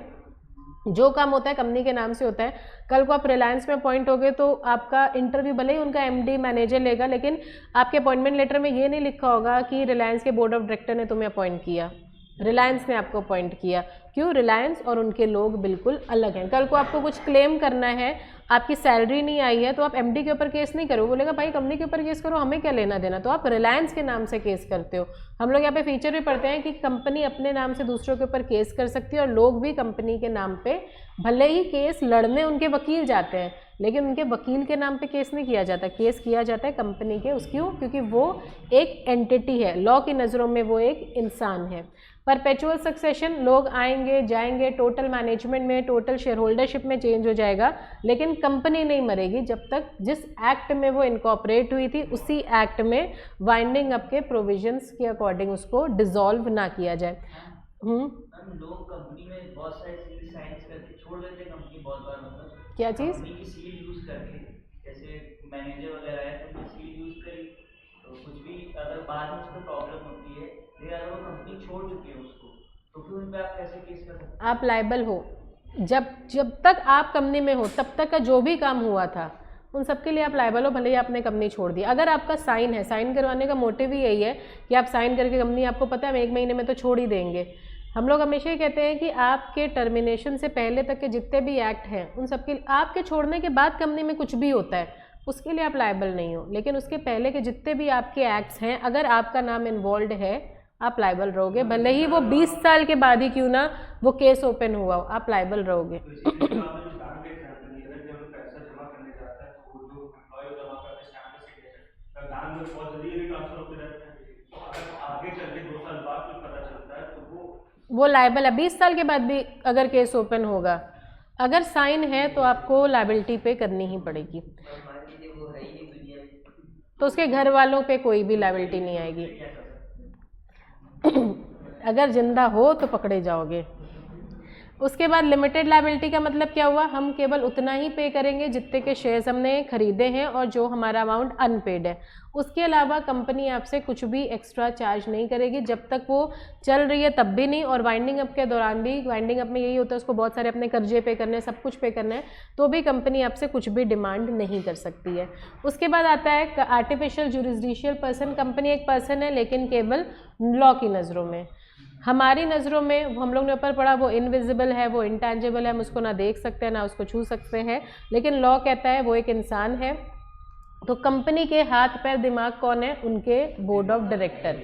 जो काम होता है कंपनी के नाम से होता है। कल को आप रिलायंस में अपॉइंट होगे तो आपका इंटरव्यू भले ही उनका MD मैनेजर लेगा, लेकिन आपके अपॉइंटमेंट लेटर में ये नहीं लिखा होगा कि रिलायंस के बोर्ड ऑफ डायरेक्टर ने तुम्हें अपॉइंट किया, रिलायंस ने आपको अपॉइंट किया। क्यों? रिलायंस और उनके लोग बिल्कुल अलग हैं। कल को आपको कुछ क्लेम करना है, आपकी सैलरी नहीं आई है, तो आप MD के ऊपर केस नहीं करो, बोलेगा भाई कंपनी के ऊपर केस करो, हमें क्या लेना देना। तो आप रिलायंस के नाम से केस करते हो। हम लोग यहाँ पे फीचर भी पढ़ते हैं कि कंपनी अपने नाम से दूसरों के ऊपर केस कर सकती है, और लोग भी कंपनी के नाम पे भले ही केस लड़ने उनके वकील जाते हैं, लेकिन उनके वकील के नाम पे केस नहीं किया जाता, केस किया जाता है कंपनी के। क्यों? क्योंकि वो एक एंटिटी है, लॉ की नज़रों में वो एक इंसान है। परपेचुअल सक्सेशन, लोग आएंगे जाएंगे, टोटल मैनेजमेंट में टोटल शेयर होल्डरशिप में चेंज हो जाएगा, लेकिन कंपनी नहीं मरेगी जब तक जिस एक्ट में वो इनकॉर्पोरेट हुई थी उसी एक्ट में वाइंडिंग अप के प्रोविजंस के अकॉर्डिंग उसको डिसॉल्व ना किया जाए। लोग कंपनी में बहुत सारे सील साइंस करके छोड़ देते हैं कंपनी बहुत बार, मतलब क्या चीज़? कंपनी की सील यूज करके, जैसे मैनेजर वगैरह है तो सील यूज करी तो कुछ भी अगर बाद में उसको प्रॉब्लम होती है, लेकिन अगर वो कंपनी छोड़ चुकी है उसको तो फिर उन पर आप कैसे केस कर सकते हैं? आप लायबल हो। जब तक आप कंपनी में हो तब तक का जो भी काम हुआ था उन सब के लिए आप लायबल हो, भले ही आपने कंपनी छोड़ दी। अगर आपका साइन है, साइन करवाने का मोटिव ही यही है कि आप साइन करके कंपनी आपको पता है हम 1 महीने में तो छोड़ ही देंगे। हम लोग हमेशा ही कहते हैं कि आपके टर्मिनेशन से पहले तक के जितने भी एक्ट हैं उन सब के, आपके छोड़ने के बाद कंपनी में कुछ भी होता है उसके लिए आप लायबल नहीं हो, लेकिन उसके पहले के जितने भी आपके एक्ट्स हैं अगर आपका नाम इन्वॉल्व है आप लायबल रहोगे, भले ही वो 20 साल के बाद ही क्यों ना वो केस ओपन हुआ हो, आप लायबल रहोगे। वो लायबल है, 20 साल के बाद भी अगर केस ओपन होगा, अगर साइन है तो आपको लायबिलिटी पे करनी ही पड़ेगी। तो उसके घर वालों पे कोई भी लायबिलिटी नहीं आएगी। अगर जिंदा हो तो पकड़े जाओगे। उसके बाद लिमिटेड लायबिलिटी का मतलब क्या हुआ, हम केवल उतना ही पे करेंगे जितने के शेयर्स हमने खरीदे हैं और जो हमारा अमाउंट अनपेड है। उसके अलावा कंपनी आपसे कुछ भी एक्स्ट्रा चार्ज नहीं करेगी, जब तक वो चल रही है तब भी नहीं, और वाइंडिंग अप के दौरान भी। वाइंडिंग अप में यही होता है, उसको बहुत सारे अपने कर्जे पे करने हैं, सब कुछ पे करना है, तो भी कंपनी आपसे कुछ भी डिमांड नहीं कर सकती है। उसके बाद आता है आर्टिफिशियल जुरिसडिशियल पर्सन। कंपनी एक पर्सन है लेकिन केवल लॉ की नज़रों में, हमारी नज़रों में हम लोग ने ऊपर पढ़ा वो इनविजिबल है, वो इंटैंजिबल है, हम उसको ना देख सकते हैं ना उसको छू सकते हैं, लेकिन लॉ कहता है वो एक इंसान है। तो कंपनी के हाथ पैर दिमाग कौन है, उनके board of director.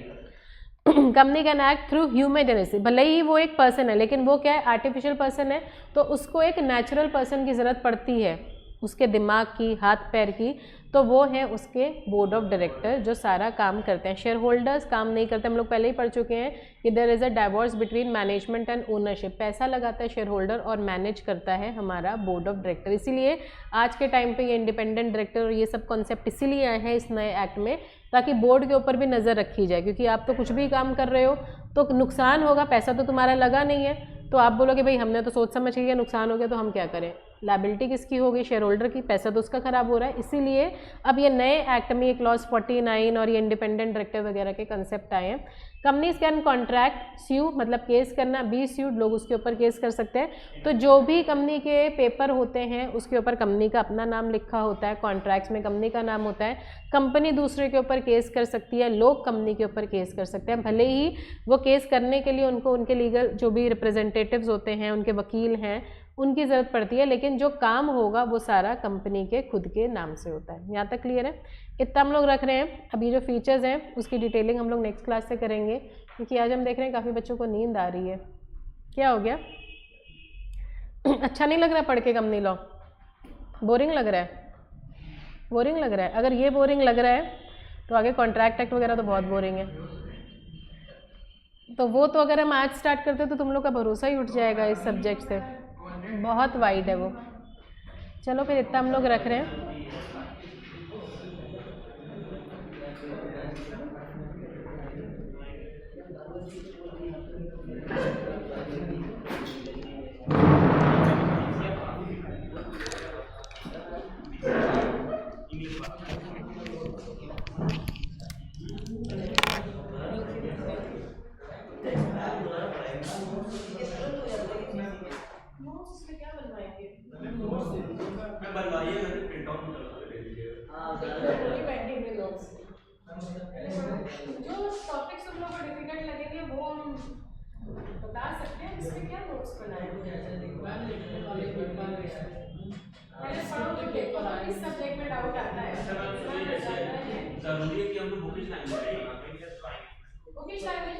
Company can act through human agency, भले ही वो एक पर्सन है लेकिन वो क्या है, आर्टिफिशियल पर्सन है, तो उसको एक नेचुरल पर्सन की ज़रूरत पड़ती है, उसके दिमाग की, हाथ पैर की, तो वो है उसके बोर्ड ऑफ डायरेक्टर जो सारा काम करते हैं। शेयर होल्डर्स काम नहीं करते, हम लोग पहले ही पढ़ चुके हैं कि there is a divorce between management and ownership. पैसा लगाता है शेयर होल्डर और मैनेज करता है हमारा बोर्ड ऑफ डायरेक्टर। इसीलिए आज के टाइम पे ये इंडिपेंडेंट डायरेक्टर और ये सब कॉन्सेप्ट इसीलिए आए हैं इस नए एक्ट में, ताकि बोर्ड के ऊपर भी नज़र रखी जाए, क्योंकि आप तो कुछ भी काम कर रहे हो तो नुकसान होगा, पैसा तो तुम्हारा लगा नहीं है, तो आप बोलोगे भाई हमने तो सोच समझ के किया, नुकसान हो गया तो हम क्या करें। लायबिलिटी किसकी होगी, शेयर होल्डर की, पैसा तो उसका खराब हो रहा है। इसीलिए अब ये नए एक्ट में ये क्लॉज 49 और ये इंडिपेंडेंट डायरेक्टर वगैरह के कंसेप्ट आए हैं। कंपनीज कैन कॉन्ट्रैक्ट स्यू, मतलब केस करना, बी स्यूड, लोग उसके ऊपर केस कर सकते हैं। तो जो भी कंपनी के पेपर होते हैं उसके ऊपर कंपनी का अपना नाम लिखा होता है, कॉन्ट्रैक्ट्स में कंपनी का नाम होता है। कंपनी दूसरे के ऊपर केस कर सकती है, लोग कंपनी के ऊपर केस कर सकते हैं, भले ही वो केस करने के लिए उनको उनके लीगल जो भी रिप्रेजेंटेटिव्स होते हैं, उनके वकील हैं, उनकी ज़रूरत पड़ती है, लेकिन जो काम होगा वो सारा कंपनी के खुद के नाम से होता है। यहाँ तक क्लियर है? इतना हम लोग रख रहे हैं। अब ये जो फीचर्स हैं उसकी डिटेलिंग हम लोग नेक्स्ट क्लास से करेंगे, क्योंकि आज हम देख रहे हैं काफ़ी बच्चों को नींद आ रही है। क्या हो गया? अच्छा नहीं लग रहा पढ़ के कंपनी लॉ? बोरिंग लग रहा है? बोरिंग लग रहा है? अगर ये बोरिंग लग रहा है तो आगे कॉन्ट्रैक्ट एक्ट वगैरह तो बहुत बोरिंग है। तो वो तो अगर हम आज स्टार्ट करते तो तुम लोग का भरोसा ही उठ जाएगा इस सब्जेक्ट से, बहुत वाइड है वो। चलो फिर इतना हम लोग रख रहे हैं। जो टॉपिक्स तुम लोगों को डिफिकल्ट लगेंगे वो हम बता सकते हैं, इसमें क्या नोट्स बनाए पहले पढ़ो तो देखो ना किस सब्जेक्ट में डाउट आता है। जरूरी है कि हम लोग बुकिश लैंग्वेज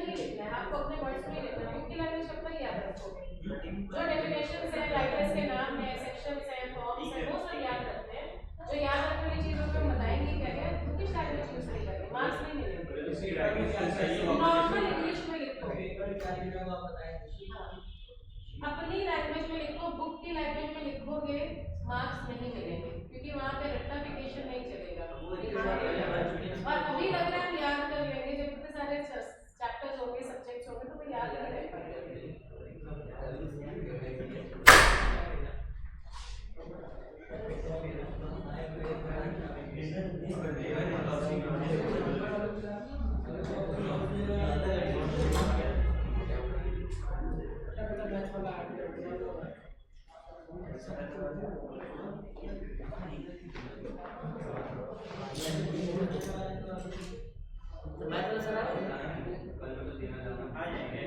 नहीं लिखना है, आपको अपने वर्ड्स में लिखना है, बुक की लैंग्वेज कब तक याद रखोगे? जो डेफिनेशंस है, राइटर्स के नाम है, सेक्शंस है, फॉर्म्स है, वो सब याद रखते हैं। जो याद रखने वाली चीज़ों को हम बताएंगे क्या क्या, बुकिश लैंग्वेज यूज नहीं करेंगे, मार्क्स नहीं मिलेंगे। नॉर्मल इंग्लिश में लिखो, अपनी लैंग्वेज में लिखो, बुक की लैंग्वेज में लिखोगे मार्क्स नहीं मिलेंगे, क्योंकि वहाँ पे रेक्टिफिकेशन नहीं चलेगा। और अभी लग रहा है हम याद कर लेंगे, जब इतने सारे चैप्टर्स होंगे, सब्जेक्ट्स होंगे, तो वो याद नहीं रह पाएंगे। तो मैं तो सर आ जाएंगे।